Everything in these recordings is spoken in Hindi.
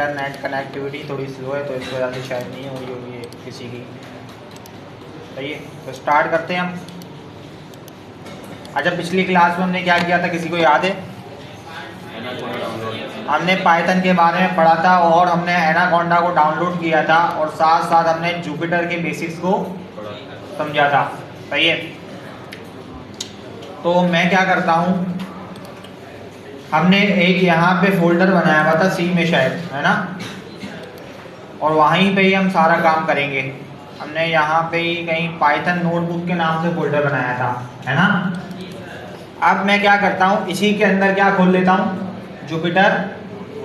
इंटरनेट कनेक्टिविटी थोड़ी स्लो है तो इस वजह से शायद नहीं हो रही होगी किसी की। सही है, तो स्टार्ट करते हैं हम। अच्छा, पिछली क्लास में हमने क्या किया था, किसी को याद है? हमने पाइथन के बारे में पढ़ा था और हमने एनाकोंडा को डाउनलोड किया था और साथ साथ हमने जुपिटर के बेसिक्स को समझा था। सही है, तो मैं क्या करता हूँ, हमने एक यहाँ पे फोल्डर बनाया हुआ था सी में शायद, है ना, और वहीं पे ही हम सारा काम करेंगे। हमने यहाँ पे ही कहीं पाइथन नोटबुक के नाम से फोल्डर बनाया था, है ना। अब मैं क्या करता हूँ, इसी के अंदर क्या खोल लेता हूँ, जुपिटर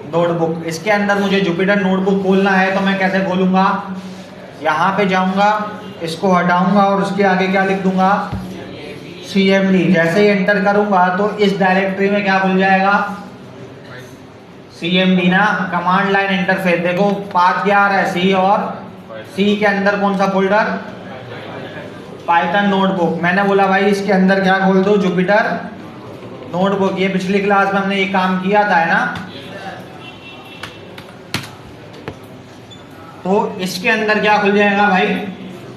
नोटबुक। इसके अंदर मुझे जुपिटर नोटबुक खोलना है तो मैं कैसे खोलूँगा, यहाँ पे जाऊँगा, इसको हटाऊँगा और उसके आगे क्या लिख दूँगा, CMD। जैसे ही एंटर करूँगा तो इस डायरेक्टरी में क्या खुल जाएगा, CMD ना, कमांड लाइन इंटरफेस। देखो पाथ क्या आ रहा है, C, और C के अंदर कौन सा फोल्डर, पाइथन नोटबुक। मैंने बोला भाई इसके अंदर क्या खोल दो, जुपिटर नोटबुक। ये पिछली क्लास में हमने ये काम किया था, है ना। तो इसके अंदर क्या खुल जाएगा भाई,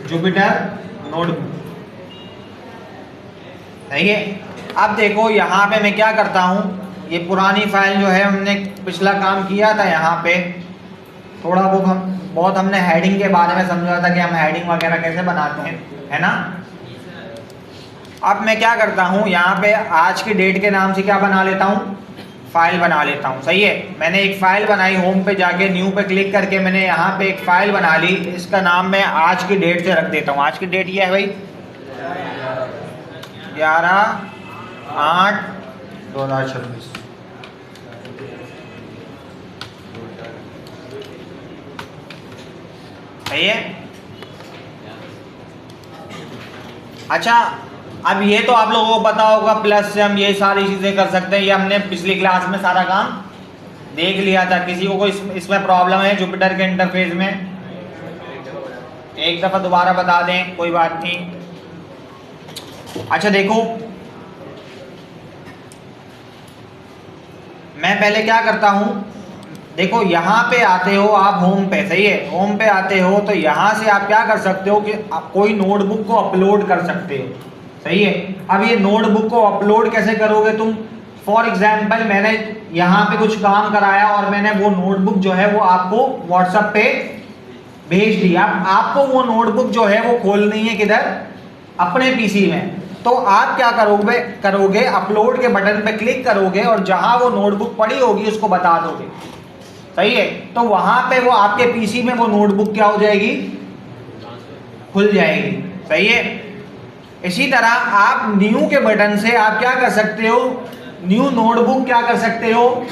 जुपिटर नोटबुक। सही है। अब देखो यहाँ पे मैं क्या करता हूँ, ये पुरानी फाइल जो है, हमने पिछला काम किया था यहाँ पे, थोड़ा बहुत हमने हेडिंग के बारे में समझा था कि हम हेडिंग वगैरह कैसे बनाते हैं, है ना। अब मैं क्या करता हूँ, यहाँ पे आज की डेट के नाम से क्या बना लेता हूँ, फाइल बना लेता हूँ। सही है, मैंने एक फाइल बनाई, होम पे जाके न्यू पे क्लिक करके मैंने यहाँ पे एक फाइल बना ली। इसका नाम मैं आज की डेट से रख देता हूँ। आज की डेट ये है भाई 11/8/2026। सही है। अच्छा, अब ये तो आप लोगों को पता होगा, प्लस से हम ये सारी चीजें कर सकते हैं। ये हमने पिछली क्लास में सारा काम देख लिया था। किसी को कोई इसमें प्रॉब्लम है जुपिटर के इंटरफेस में, एक दफा दोबारा बता दें, कोई बात नहीं। अच्छा देखो, मैं पहले क्या करता हूं, देखो यहाँ पे आते हो आप होम पे। सही है, होम पे आते हो तो यहाँ से आप क्या कर सकते हो कि आप कोई नोटबुक को अपलोड कर सकते हो। सही है। अब ये नोटबुक को अपलोड कैसे करोगे तुम, फॉर एग्जाम्पल मैंने यहाँ पे कुछ काम कराया और मैंने वो नोटबुक जो है वो आपको व्हाट्सएप पे भेज दी। अब आपको वो नोटबुक जो है वो खोलनी है किधर, अपने पीसी में। तो आप क्या करोगे, अपलोड के बटन पे क्लिक करोगे और जहां वो नोटबुक पड़ी होगी उसको बता दोगे। सही है, तो वहां पे वो आपके पीसी में वो नोटबुक क्या हो जाएगी, खुल जाएगी। सही है। इसी तरह आप न्यू के बटन से आप क्या कर सकते हो, न्यू नोटबुक क्या कर सकते हो,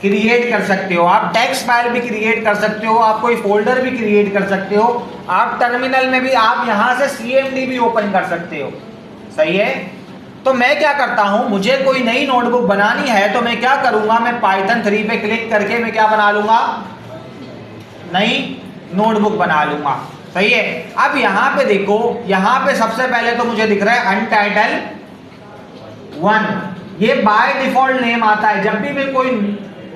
क्रिएट कर सकते हो। आप टेक्स्ट फाइल भी क्रिएट कर सकते हो, आप कोई फोल्डर भी क्रिएट कर सकते हो, आप टर्मिनल में भी आप यहां से CMD भी ओपन कर सकते हो। सही है। तो मैं क्या करता हूं, मुझे कोई नई नोटबुक बनानी है तो मैं क्या करूंगा, मैं पाइथन 3 पे क्लिक करके मैं क्या बना लूंगा, नई नोटबुक बना लूंगा। सही है। अब यहां पे देखो, यहां पे सबसे पहले तो मुझे दिख रहा है अनटाइटल 1। ये बाय डिफॉल्ट नेम आता है। जब भी मैं कोई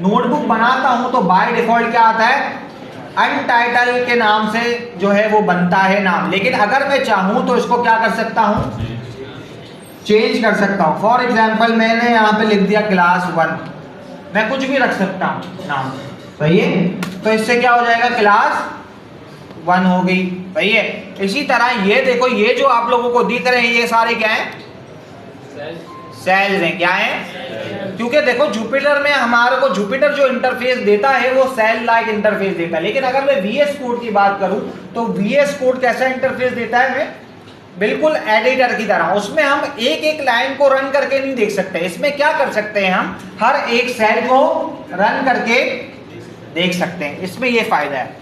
नोटबुक बनाता हूं तो बाय डिफॉल्ट क्या आता है, अनटाइटल के नाम से जो है वो बनता है नाम। लेकिन अगर मैं चाहूं तो इसको क्या कर सकता हूं, चेंज कर सकता हूं। फॉर एग्जाम्पल मैंने यहाँ पे लिख दिया क्लास 1, मैं कुछ भी रख सकता हूं नाम। सही है, तो इससे क्या हो जाएगा, क्लास 1 हो गई। सही है। इसी तरह ये देखो, ये जो आप लोगों को दिख रहे हैं ये सारे क्या हैं, सेल्स हैं। क्या है, क्योंकि देखो जुपिटर में हमारे को, जुपिटर जो इंटरफेस देता है वो सेल लाइक इंटरफेस देता है। लेकिन अगर मैं VS कोड की बात करूं तो VS कोड कैसा इंटरफेस देता है, मैं बिल्कुल एडिटर की तरह। उसमें हम एक एक लाइन को रन करके नहीं देख सकते। इसमें क्या कर सकते हैं, हम हर एक सेल को रन करके देख सकते हैं। इसमें ये फायदा है।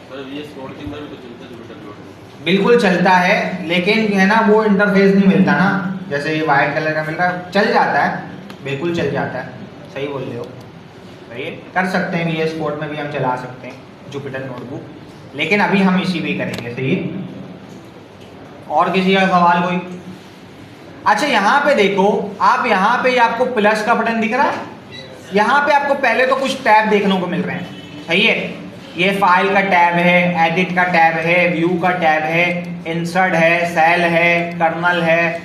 बिल्कुल चलता है, लेकिन है ना वो इंटरफेस नहीं मिलता ना, जैसे ये वाइट कलर का मिल रहा है, चल जाता है, बिल्कुल चल जाता है। सही बोल रहे हो। सही है, कर सकते हैं, VS कोड में भी हम चला सकते हैं जुपिटर नोटबुक, लेकिन अभी हम इसी भी करेंगे। सही है। और किसी का सवाल कोई? अच्छा यहाँ पे देखो, आप यहाँ पे आपको प्लस का बटन दिख रहा है, यहाँ पे आपको पहले तो कुछ टैब देखने को मिल रहे हैं। सही है। ये फाइल का टैब है, एडिट का टैब है, व्यू का टैब है, इंसर्ट है, सेल है, कर्नल है,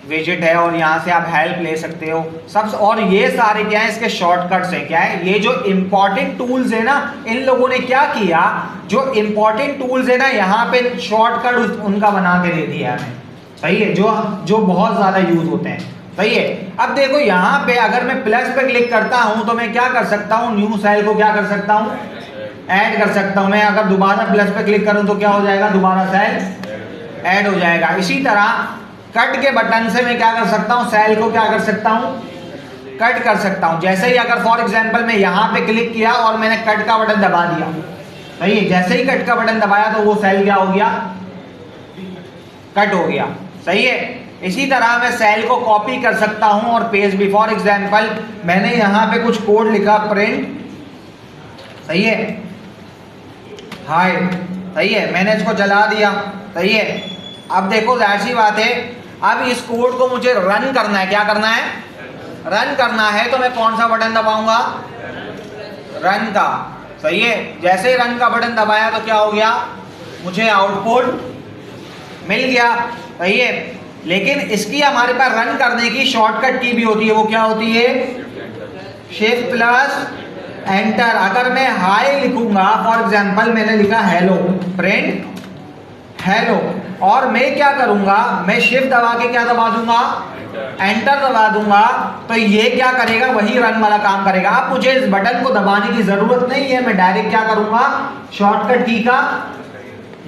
विजिट है, और यहाँ से आप हेल्प ले सकते हो सब। और ये सारे क्या है, इसके शॉर्टकट्स हैं। क्या है, ये जो इंपॉर्टेंट टूल्स है ना, इन लोगों ने क्या किया, जो इंपॉर्टेंट टूल्स है ना, यहाँ पे शॉर्टकट उनका बना के दे दिया है। सही है, जो बहुत ज्यादा यूज होते हैं। सही है। अब देखो यहाँ पे अगर मैं प्लस पे क्लिक करता हूं तो मैं क्या कर सकता हूँ, न्यू सेल को क्या कर सकता हूँ, ऐड कर सकता हूं। मैं अगर दोबारा प्लस पे क्लिक करूं तो क्या हो जाएगा, दोबारा सेल ऐड हो जाएगा। इसी तरह कट के बटन से मैं क्या कर सकता हूं, सेल को क्या कर सकता हूं, कट कर सकता हूं। जैसे ही अगर फॉर एग्जांपल मैं यहां पे क्लिक किया और मैंने कट का बटन दबा दिया, सही है, जैसे ही कट का बटन दबाया तो वो सेल क्या हो गया, कट हो गया। सही है। इसी तरह मैं सेल को कॉपी कर सकता हूं और पेस्ट भी। फॉर एग्जांपल मैंने यहां पे कुछ कोड लिखा, प्रिंट, सही है, हाय, सही है, मैंने इसको चला दिया। सही है। अब देखो जाहिर सी बात है, अब इस कोड को मुझे रन करना है। क्या करना है, रन करना है। तो मैं कौन सा बटन दबाऊंगा, रन का। सही है। जैसे ही रन का बटन दबाया तो क्या हो गया, मुझे आउटपुट मिल गया। सही है। लेकिन इसकी हमारे पास रन करने की शॉर्टकट की भी होती है। वो क्या होती है, शिफ्ट प्लस एंटर। अगर मैं हाय लिखूंगा, फॉर एग्जांपल मैंने लिखा हेलो, प्रिंट हेलो, और मैं क्या करूंगा, मैं शिफ्ट दबा के क्या दबा दूंगा, एंटर दबा दूंगा, तो ये क्या करेगा, वही रन वाला काम करेगा। अब मुझे इस बटन को दबाने की जरूरत नहीं है, मैं डायरेक्ट क्या करूंगा, शॉर्टकट की का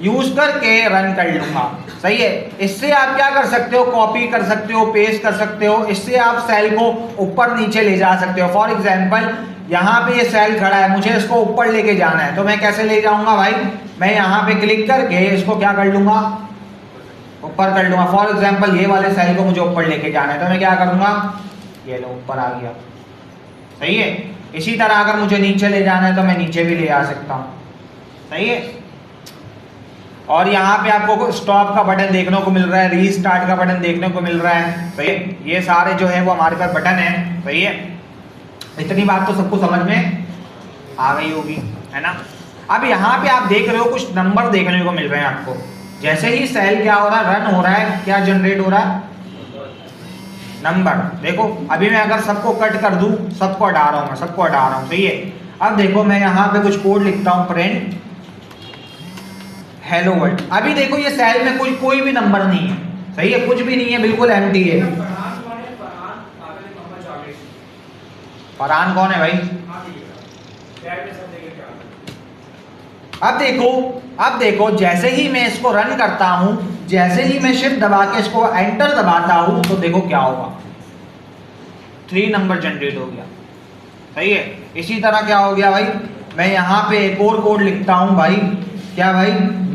यूज करके रन कर लूंगा। सही है। इससे आप क्या कर सकते हो, कॉपी कर सकते हो, पेस्ट कर सकते हो। इससे आप सेल को ऊपर नीचे ले जा सकते हो। फॉर एग्जांपल यहाँ पे ये सेल खड़ा है, मुझे इसको ऊपर लेके जाना है, तो मैं कैसे ले जाऊंगा भाई, मैं यहाँ पे क्लिक करके इसको क्या कर लूंगा, ऊपर कर लूंगा। फॉर एग्जांपल ये वाले सेल को मुझे ऊपर लेके जाना है, तो मैं क्या करूंगा, ये लो ऊपर आ गया। सही है। इसी तरह अगर मुझे नीचे ले जाना है तो मैं नीचे भी ले आ सकता हूँ। सही है। और यहाँ पे आपको स्टॉप का बटन देखने को मिल रहा है, रीस्टार्ट का बटन देखने को मिल रहा है। सही है। ये सारे जो है वो हमारे पास बटन है। सही है। इतनी बात तो सबको समझ में आ गई होगी, है ना। अब यहाँ पे आप देख रहे हो कुछ नंबर देखने को मिल रहे हैं आपको। जैसे ही सेल क्या हो रहा है, रन हो रहा है, क्या जनरेट हो रहा है, नंबर। देखो अभी मैं अगर सबको कट कर दूं, सबको हटा रहा हूं, मैं सबको हटा रहा हूं। सही है। अब देखो मैं यहाँ पे कुछ कोड लिखता हूँ, प्रिंट हेलो वर्ल्ड। अभी देखो ये सेल में कोई भी नंबर नहीं है। सही है, कुछ भी नहीं है, बिल्कुल एम्प्टी है। फरहान कौन है भाई, अब देखो जैसे ही मैं इसको रन करता हूं, जैसे ही मैं शिफ्ट दबा के इसको एंटर दबाता हूं, तो देखो क्या होगा, 3 नंबर जनरेट हो गया। सही है। इसी तरह क्या हो गया भाई, मैं यहाँ पे एक और कोड लिखता हूं भाई, क्या भाई,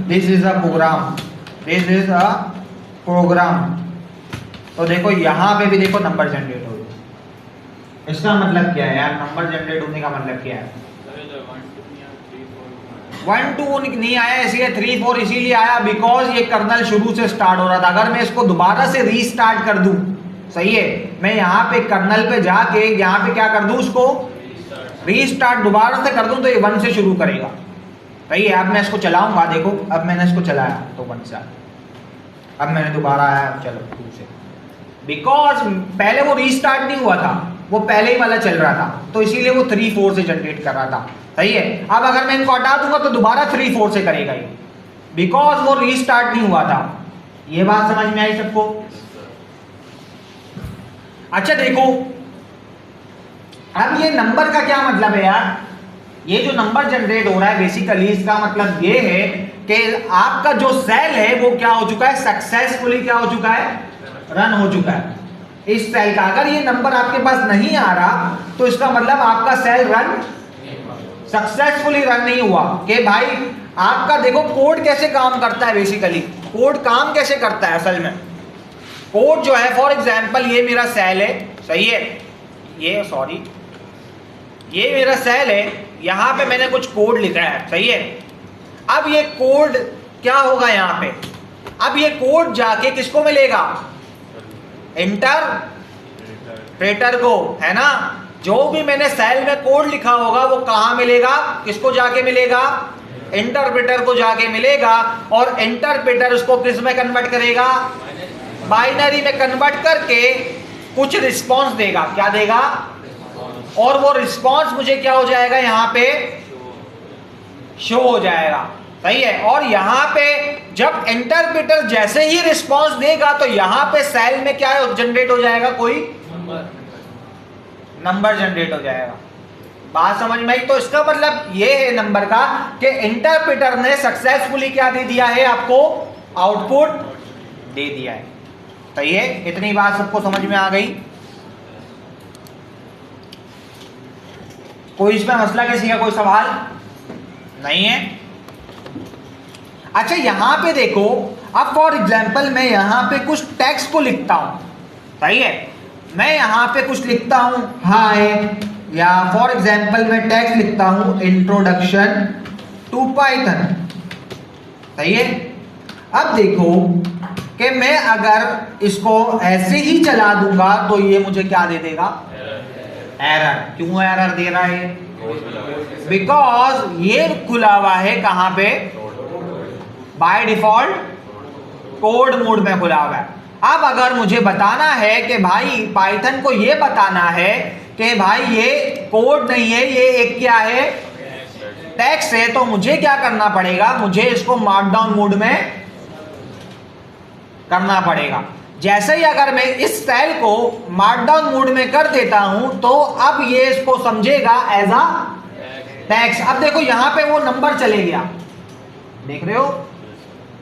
this is a program, this is a program. तो देखो यहाँ पे भी देखो नंबर जनरेट हो गया। इसका मतलब क्या है यार, नंबर जनरेट होने का मतलब क्या है, 1 2 नहीं आया, इसलिए 3 4 इसीलिए आया बिकॉज ये कर्नल शुरू से स्टार्ट हो रहा था। अगर मैं इसको दोबारा से रीस्टार्ट कर दूं, सही है, मैं यहाँ पे कर्नल पे जाके यहाँ पे क्या कर दूं, उसको रीस्टार्ट दोबारा से कर दूं तो ये 1 से शुरू करेगा। सही है। अब मैं इसको चलाऊंगा, देखो अब मैंने इसको चलाया तो 1 से, अब मैंने दोबारा आया, चलो 2 से, बिकॉज पहले वो रीस्टार्ट नहीं हुआ था, वो पहले ही वाला चल रहा था, तो इसीलिए वो 3 4 से जनरेट कर रहा था। सही है। अब अगर मैं इनको हटा दूंगा तो दोबारा 3 4 से करेगा ये, बिकॉज वो रीस्टार्ट नहीं हुआ था। ये बात समझ में आई सबको। अच्छा देखो अब ये नंबर का क्या मतलब है यार, ये जो नंबर जनरेट हो रहा है बेसिकली इसका मतलब ये है कि आपका जो सेल है वो क्या हो चुका है, सक्सेसफुली क्या हो चुका है, रन हो चुका है। इस सेल का अगर ये नंबर आपके पास नहीं आ रहा तो इसका मतलब आपका सेल रन सक्सेसफुली रन नहीं हुआ। कि भाई आपका देखो कोड कैसे काम करता है, बेसिकली कोड काम कैसे करता है असल में। कोड जो है फॉर एग्जांपल ये मेरा सेल है, सही है, ये मेरा सेल है, यहां पे मैंने कुछ कोड लिखा है, सही है। अब ये कोड क्या होगा यहां पे, अब ये कोड जाके किसको मिलेगा, इंटरप्रेटर को, है ना। जो भी मैंने सेल में कोड लिखा होगा वो कहां मिलेगा, किसको जाके मिलेगा, इंटरप्रेटर को जाके मिलेगा, और इंटरप्रेटर उसको किस में कन्वर्ट करेगा, बाइनरी में कन्वर्ट करके कुछ रिस्पॉन्स देगा। क्या देगा, और वो रिस्पॉन्स मुझे क्या हो जाएगा, यहां पे शो हो जाएगा। सही है। और यहां पे जब इंटरप्रेटर जैसे ही रिस्पॉन्स देगा तो यहां पे सेल में क्या जनरेट हो जाएगा, कोई नंबर जनरेट हो जाएगा। बात समझ में आई। तो इसका मतलब ये है नंबर का कि इंटरप्रेटर ने सक्सेसफुली क्या दे दिया है, आपको आउटपुट दे दिया है। तो ये इतनी बात सबको समझ में आ गई। कोई इसमें मसला किसी का कोई सवाल नहीं है। अच्छा यहां पे देखो, अब फॉर एग्जांपल मैं यहां पे कुछ टेक्स्ट को लिखता हूं। सही है। मैं यहां पे कुछ लिखता हूं हाय, या फॉर एग्जांपल मैं टेक्स्ट लिखता हूं इंट्रोडक्शन टू पाइथन। सही है। अब देखो कि मैं अगर इसको ऐसे ही चला दूंगा तो ये मुझे क्या दे देगा, एरर। क्यों एरर दे रहा है, बिकॉज ये खुला हुआ है कहां पे, बाय डिफॉल्ट कोड मोड में खुला हुआ है। अब अगर मुझे बताना है कि भाई पाइथन को ये बताना है कि भाई ये कोड नहीं है, ये एक क्या है, टेक्स्ट है, तो मुझे क्या करना पड़ेगा, मुझे इसको मार्कडाउन मोड में करना पड़ेगा। जैसे ही अगर मैं इस सेल को मार्कडाउन मोड में कर देता हूं तो अब ये इसको समझेगा एज अ टेक्स्ट। अब देखो यहां पे वो नंबर चले गया, देख रहे हो,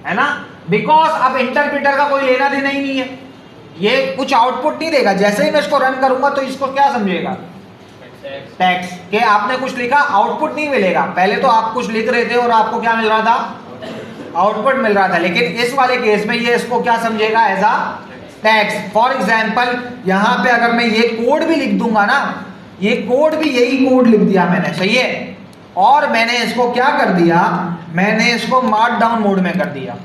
है ना, बिकॉज अब इंटरप्रेटर का कोई लेना देना ही नहीं है, ये कुछ आउटपुट नहीं देगा। जैसे ही मैं इसको रन करूंगा तो इसको क्या समझेगा, टेक्स्ट के आपने कुछ लिखा, आउटपुट नहीं मिलेगा। पहले तो आप कुछ लिख रहे थे और आपको क्या मिल रहा था, आउटपुट मिल रहा था, लेकिन इस वाले केस में ये इसको क्या समझेगा, as a text. For example यहां पे अगर मैं ये कोड भी लिख दूंगा ना, ये कोड भी यही कोड लिख दिया मैंने, सही है, और मैंने इसको क्या कर दिया, मैंने इसको मार्कडाउन मोड में कर दिया।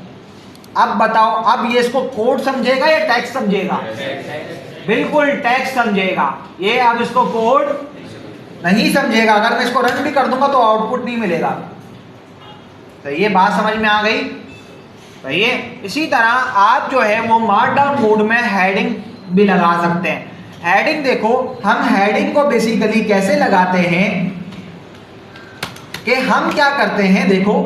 अब बताओ, अब ये इसको कोड समझेगा या टेक्स्ट समझेगा, बिल्कुल टेक्स्ट समझेगा। ये अब इसको कोड नहीं समझेगा। अगर मैं इसको रन भी कर दूंगा तो आउटपुट नहीं मिलेगा। तो ये बात समझ में आ गई। तो ये इसी तरह आप जो है वो मार्कडाउन मोड में हेडिंग भी लगा सकते हैं। हेडिंग देखो, हम हेडिंग को बेसिकली कैसे लगाते हैं कि हम क्या करते हैं, देखो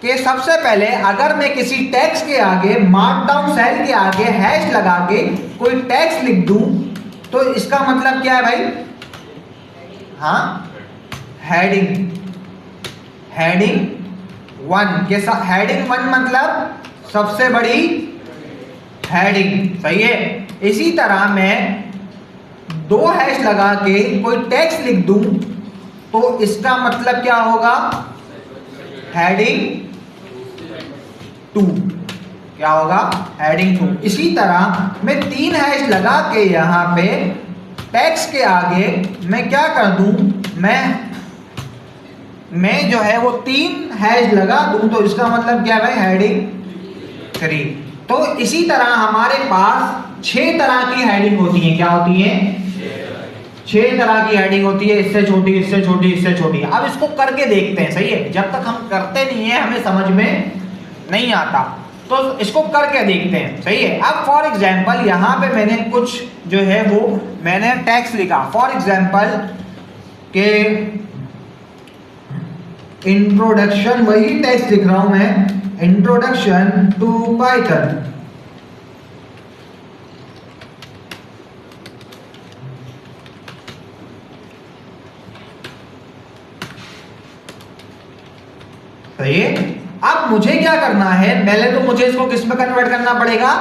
कि सबसे पहले अगर मैं किसी टेक्स्ट के आगे, मार्कडाउन सेल के आगे हैश लगा के कोई टेक्स्ट लिख दूं तो इसका मतलब क्या है भाई, हाँ, हेडिंग, हेडिंग 1 के साथ, हेडिंग 1 मतलब सबसे बड़ी हेडिंग, सही है। इसी तरह मैं 2 हैश लगा के कोई टेक्स्ट लिख दूं तो इसका मतलब क्या होगा, हेडिंग 2, क्या होगा, हेडिंग 2। इसी तरह मैं 3 हैश लगा के यहां पे टेक्स्ट के आगे मैं क्या कर दूं, मैं जो है वो 3 हैश लगा दूं तो इसका मतलब क्या है भाई, हेडिंग 3। तो इसी तरह हमारे पास 6 तरह की हेडिंग होती है। क्या होती है, 6 तरह की हेडिंग होती है, इससे छोटी, इससे छोटी, इससे छोटी। अब इसको करके देखते हैं, सही है। जब तक हम करते नहीं है हमें समझ में नहीं आता, तो इसको करके देखते हैं, सही है। अब फॉर एग्जांपल यहां पे मैंने कुछ जो है वो मैंने टेक्स्ट लिखा, फॉर एग्जांपल के इंट्रोडक्शन, वही टेक्स्ट लिख रहा हूं मैं, इंट्रोडक्शन टू पाइथन। सही है। अब मुझे क्या करना है, पहले तो मुझे इसको किस में कन्वर्ट करना पड़ेगा,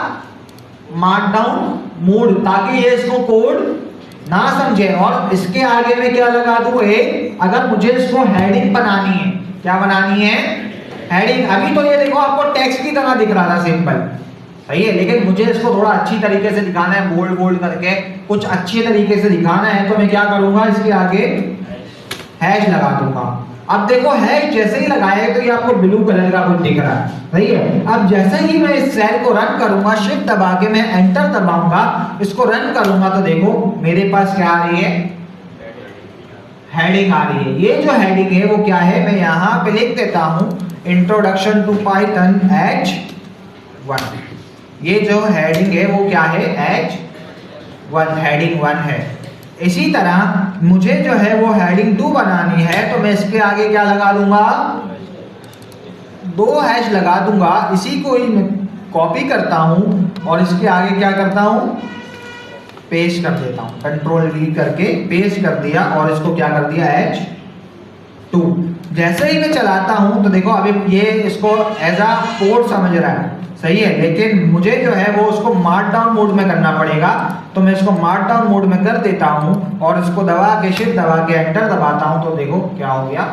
मार्कडाउन मोड, ताकि ये इसको कोड ना समझे। और इसके आगे में क्या लगा दूं, अगर मुझे इसको हेडिंग बनानी है, क्या बनानी है, हेडिंग। अभी तो ये देखो आपको टेक्स्ट की तरह दिख रहा था, सिंपल, सही है, लेकिन मुझे इसको थोड़ा अच्छी तरीके से दिखाना है, बोल्ड बोल्ड करके कुछ अच्छी तरीके से दिखाना है, तो मैं क्या करूंगा, इसके आगे हैश लगा दूंगा। अब देखो हैश जैसे ही लगाया तो ये आपको ब्लू कलर का कुछ दिख रहा है, सही है। अब जैसे ही मैं इस सेल को रन करूंगा, शिफ्ट दबा के मैं एंटर दबाऊंगा, इसको रन करूंगा तो देखो मेरे पास क्या आ रही है, हेडिंग आ रही है। ये जो हेडिंग है वो क्या है, मैं यहाँ पे लिख देता हूँ इंट्रोडक्शन टू पाइथन H1। ये जो हेडिंग है वो क्या है, H1, हेडिंग 1 है। इसी तरह मुझे जो है वो हेडिंग 2 बनानी है, तो मैं इसके आगे क्या लगा दूंगा, 2 हैश लगा दूंगा। इसी को ही मैं कॉपी करता हूं और इसके आगे क्या करता हूं, पेस्ट कर देता हूं। कंट्रोल V करके पेस्ट कर दिया और इसको क्या कर दिया, H2। जैसे ही मैं चलाता हूं तो देखो अभी ये इसको एज अ कोड समझ रहा है, सही है, लेकिन मुझे जो है वो उसको मार्कडाउन मोड में करना पड़ेगा। तो मैं इसको मार्कडाउन मोड में कर देता हूं और इसको दबा के शिफ्ट दबा के एंटर दबाता हूं, तो देखो क्या हो गया,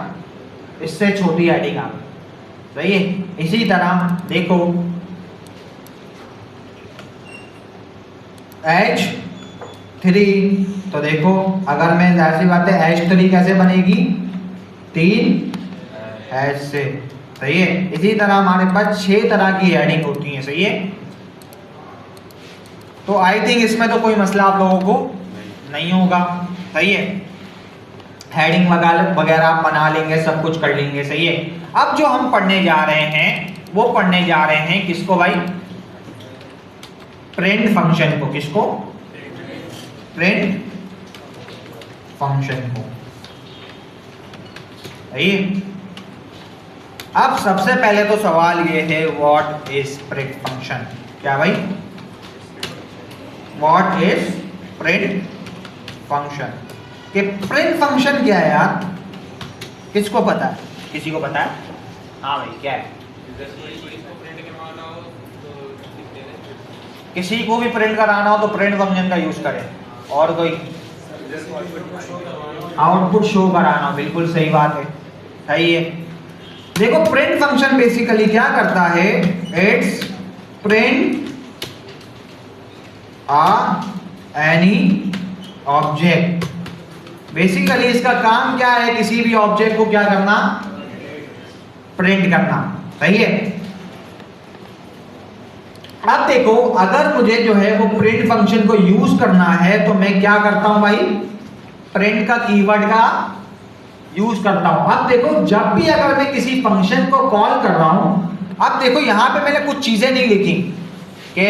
इससे छोटी हेडिंग आ गई, सही है। इसी तरह देखो H3, तो देखो अगर मैं जाहिर सी बात है H3 कैसे बनेगी, 3 H से, सही है। इसी तरह हमारे पास 6 तरह की हेडिंग होती है, सही है। तो आई थिंक इसमें तो कोई मसला आप लोगों को नहीं होगा, सही है। हेडिंग वगैरह आप बना लेंगे, सब कुछ कर लेंगे, सही है। अब जो हम पढ़ने जा रहे हैं वो पढ़ने जा रहे हैं किसको भाई, प्रिंट फंक्शन को। किसको, प्रिंट फंक्शन को, सही है। अब सबसे पहले तो सवाल ये है, व्हाट इज प्रिंट फंक्शन, क्या भाई, व्हाट इज प्रिंट फंक्शन। कि प्रिंट फंक्शन क्या है यार, किसको पता है, किसी को पता है, हाँ भाई क्या है, किसी को भी प्रिंट कराना हो तो प्रिंट फंक्शन का यूज करें। और कोई आउटपुट शो कराना हो, बिल्कुल सही बात है, सही है। देखो प्रिंट फंक्शन बेसिकली क्या करता है, it's print any object. Basically इसका काम क्या है, किसी भी ऑब्जेक्ट को क्या करना, प्रिंट करना, सही है। अब देखो अगर मुझे जो है वो प्रिंट फंक्शन को यूज करना है तो मैं क्या करता हूं भाई, प्रिंट का कीवर्ड का यूज करता हूं। अब देखो जब भी अगर मैं किसी फंक्शन को कॉल कर रहा हूं, अब देखो यहां पे मैंने कुछ चीजें नहीं लिखी कि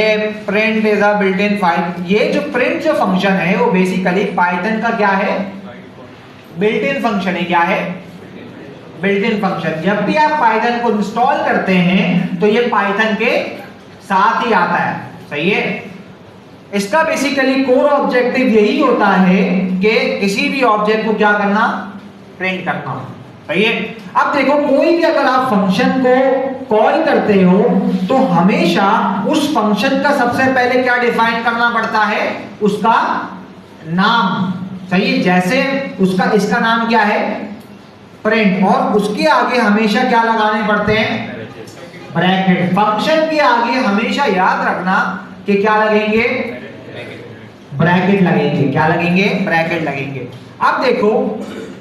print is a built in file. ये जो प्रिंट जो फंक्शन है वो बेसिकली पाइथन का क्या है, बिल्ट इन फंक्शन है। क्या है, बिल्ट इन फंक्शन। जब भी आप पाइथन को इंस्टॉल करते हैं तो ये पाइथन के साथ ही आता है, सही है। इसका बेसिकली कोर ऑब्जेक्टिव यही होता है कि किसी भी ऑब्जेक्ट को क्या करना, प्रिंट करना, सही है। अब देखो कोई भी अगर आप फंक्शन को कॉल करते हो तो हमेशा उस फंक्शन का सबसे पहले क्या डिफाइन करना पड़ता है, उसका नाम, सही है। जैसे उसका इसका नाम क्या है, प्रिंट, और उसके आगे हमेशा क्या लगाने पड़ते हैं, ब्रैकेट। फंक्शन के आगे हमेशा याद रखना कि क्या लगेंगे, ब्रैकेट लगेंगे। क्या लगेंगे, ब्रैकेट लगेंगे। अब देखो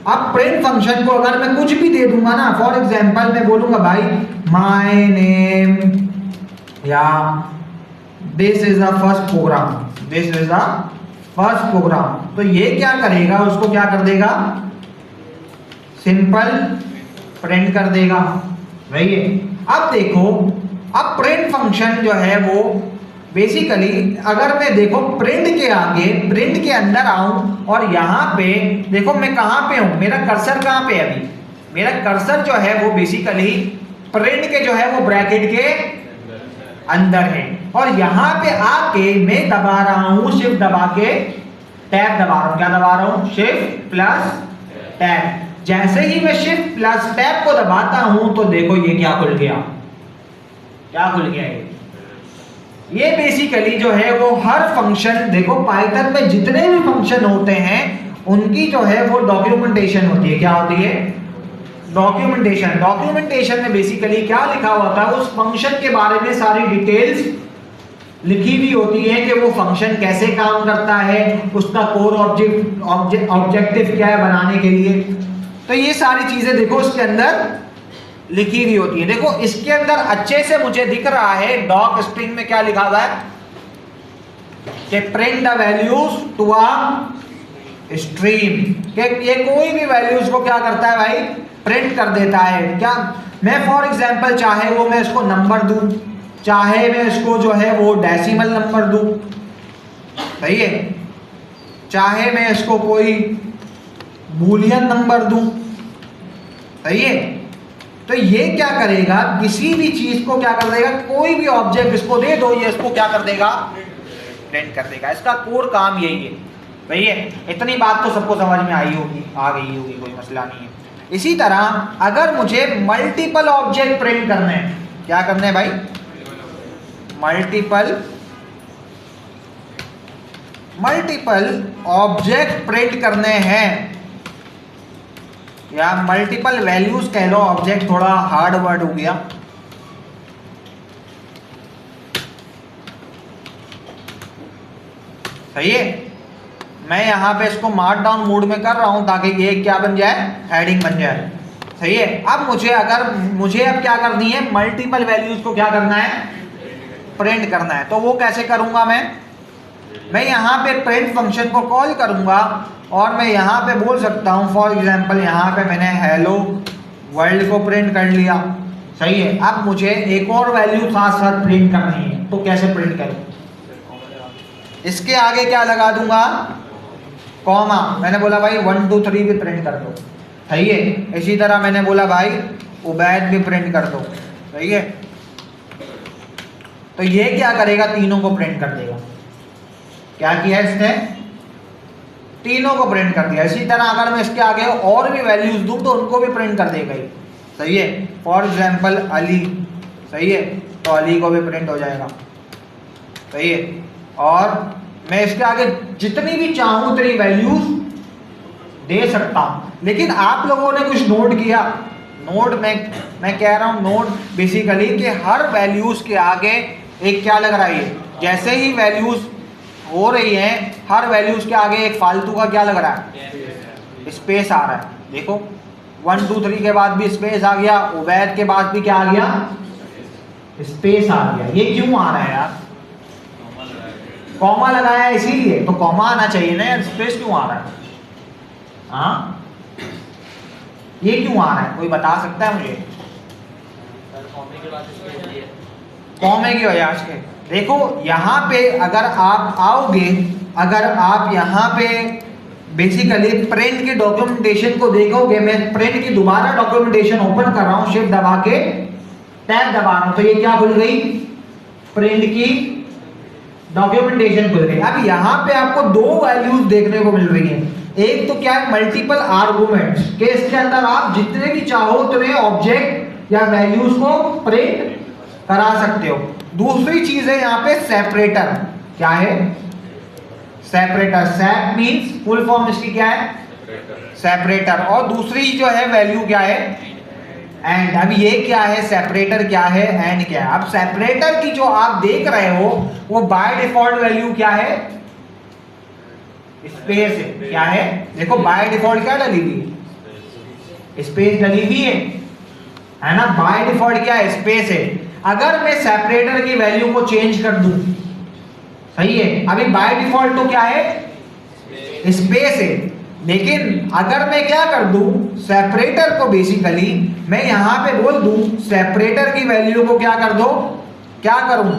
अब प्रिंट फंक्शन को अगर मैं कुछ भी दे दूंगा ना, फॉर एग्जांपल मैं बोलूंगा भाई माय नेम या this is the first program, this is the first program, तो ये क्या करेगा, उसको क्या कर देगा, सिंपल प्रिंट कर देगा, वही है। अब देखो अब प्रिंट फंक्शन जो है वो बेसिकली अगर मैं देखो प्रिंट के आगे, प्रिंट के अंदर आऊं और यहां पे देखो मैं कहां पे हूं, मेरा कर्सर कहां पे है, अभी मेरा कर्सर जो है वो बेसिकली प्रिंट के जो है वो ब्रैकेट के अंदर है। और यहां पे आके मैं दबा रहा हूं, शिफ्ट दबा के टैब दबा रहा हूं। क्या दबा रहा हूं, शिफ्ट प्लस टैब। जैसे ही मैं शिफ्ट प्लस टैब को दबाता हूं तो देखो ये क्या खुल गया, क्या खुल गया, ये बेसिकली जो है वो हर फंक्शन, देखो पाइथन में जितने भी फंक्शन होते हैं उनकी जो है वो डॉक्यूमेंटेशन होती है। क्या होती है, डॉक्यूमेंटेशन। डॉक्यूमेंटेशन में बेसिकली क्या लिखा होता है, उस फंक्शन के बारे में सारी डिटेल्स लिखी हुई होती है कि वो फंक्शन कैसे काम करता है, उसका कोर ऑब्जेक्टिव क्या है बनाने के लिए। तो ये सारी चीजें देखो उसके अंदर लिखी हुई होती है। देखो इसके अंदर अच्छे से मुझे दिख रहा है डॉक स्ट्रिंग में क्या लिखा हुआ है कि print the values to a stream के ये कोई भी वैल्यूज को क्या करता है भाई, प्रिंट कर देता है। क्या मैं फॉर एग्जांपल चाहे वो मैं इसको नंबर दूं, चाहे मैं इसको जो है वो डेसिमल नंबर दूं, सही है, चाहे मैं इसको कोई बूलियन नंबर दूं, सही है। तो ये क्या करेगा, किसी भी चीज को क्या कर देगा, कोई भी ऑब्जेक्ट इसको दे दो, ये इसको क्या कर देगा, प्रिंट कर देगा। इसका कोर काम यही है, सही है। इतनी बात तो सबको समझ में आई होगी, आ गई होगी, कोई मसला नहीं है। इसी तरह अगर मुझे मल्टीपल ऑब्जेक्ट प्रिंट करने हैं, क्या करने हैं भाई, मल्टीपल ऑब्जेक्ट प्रिंट करने हैं, या मल्टीपल वैल्यूज कह लो, ऑब्जेक्ट थोड़ा हार्ड वर्ड हो गया। सही है, मैं यहां पे इसको मार्क डाउन मोड में कर रहा हूं ताकि ये क्या बन जाए, हेडिंग बन जाए। सही है। अब मुझे अब क्या करनी है, मल्टीपल वैल्यूज को क्या करना है, प्रिंट करना है। तो वो कैसे करूंगा मैं यहां पे प्रिंट फंक्शन को कॉल करूंगा और मैं यहां पे बोल सकता हूं, फॉर एग्जांपल यहां पे मैंने हेलो वर्ल्ड को प्रिंट कर लिया, सही है। अब मुझे एक और वैल्यू साथ साथ प्रिंट करनी है, तो कैसे प्रिंट करूं, इसके आगे क्या लगा दूंगा, कॉमा। मैंने बोला भाई 1 2 3 भी प्रिंट कर दो, सही है। इसी तरह मैंने बोला भाई उबैद भी प्रिंट कर दो, सही है। तो ये क्या करेगा, तीनों को प्रिंट कर देगा। क्या किया इसने, तीनों को प्रिंट कर दिया। इसी तरह अगर मैं इसके आगे और भी वैल्यूज दूं तो उनको भी प्रिंट कर देगा ही, सही है। फॉर एग्जांपल अली, सही है, तो अली को भी प्रिंट हो जाएगा, सही है। और मैं इसके आगे जितनी भी चाहूं उतनी वैल्यूज दे सकता हूं। लेकिन आप लोगों ने कुछ नोट किया, नोट मैं कह रहा हूं, नोट बेसिकली कि हर वैल्यूज के आगे एक क्या लग रहा है, जैसे ही वैल्यूज हो रही है हर वैल्यूज के आगे एक फालतू का क्या लग रहा है, स्पेस आ रहा है। देखो 1 2 3 के बाद भी स्पेस आ गया, उबैद के बाद भी क्या आ गया, स्पेस आ गया। ये क्यों आ रहा है यार, कॉमा लगाया है इसीलिए, तो कॉमा आना चाहिए ना यार, स्पेस क्यों आ रहा है, हाँ ये क्यों आ रहा है, कोई बता सकता है मुझे, कॉमे की वजह से। देखो यहाँ पे अगर आप आओगे, अगर आप यहाँ पे बेसिकली प्रिंट की डॉक्यूमेंटेशन को देखोगे, मैं प्रिंट की दोबारा डॉक्यूमेंटेशन ओपन कर रहा हूँ, शिफ्ट दबा के टैब दबा रहा हूँ, तो ये क्या खुल गई, प्रिंट की डॉक्यूमेंटेशन खुल गई। अब यहाँ पे आपको दो वैल्यूज देखने को मिल रही है। एक तो क्या है, मल्टीपल आर्गुमेंट्स के इसके अंदर आप जितने भी चाहो उतने ऑब्जेक्ट या वैल्यूज को प्रिंट करा सकते हो। दूसरी चीज है यहाँ पे सेपरेटर, क्या है, सेपरेटर, सेप मींस फुल फॉर्म इसकी क्या है, सेपरेटर। और दूसरी जो है वैल्यू क्या है, एंड। अब ये क्या है, सेपरेटर क्या है, एंड क्या है। अब सेपरेटर की जो आप देख रहे हो वो बाय डिफॉल्ट वैल्यू क्या है, स्पेस है, क्या है, देखो बाय डिफॉल्ट क्या डली हुई है, स्पेस डली हुई है ना, बाय डिफॉल्ट क्या है, स्पेस है। अगर मैं सेपरेटर की वैल्यू को चेंज कर दूं, सही है, अभी बाय डिफॉल्ट तो क्या है, स्पेस है। लेकिन अगर मैं क्या कर दूं, सेपरेटर को बेसिकली मैं यहां पे बोल दूं सेपरेटर की वैल्यू को क्या कर दो, क्या करूं,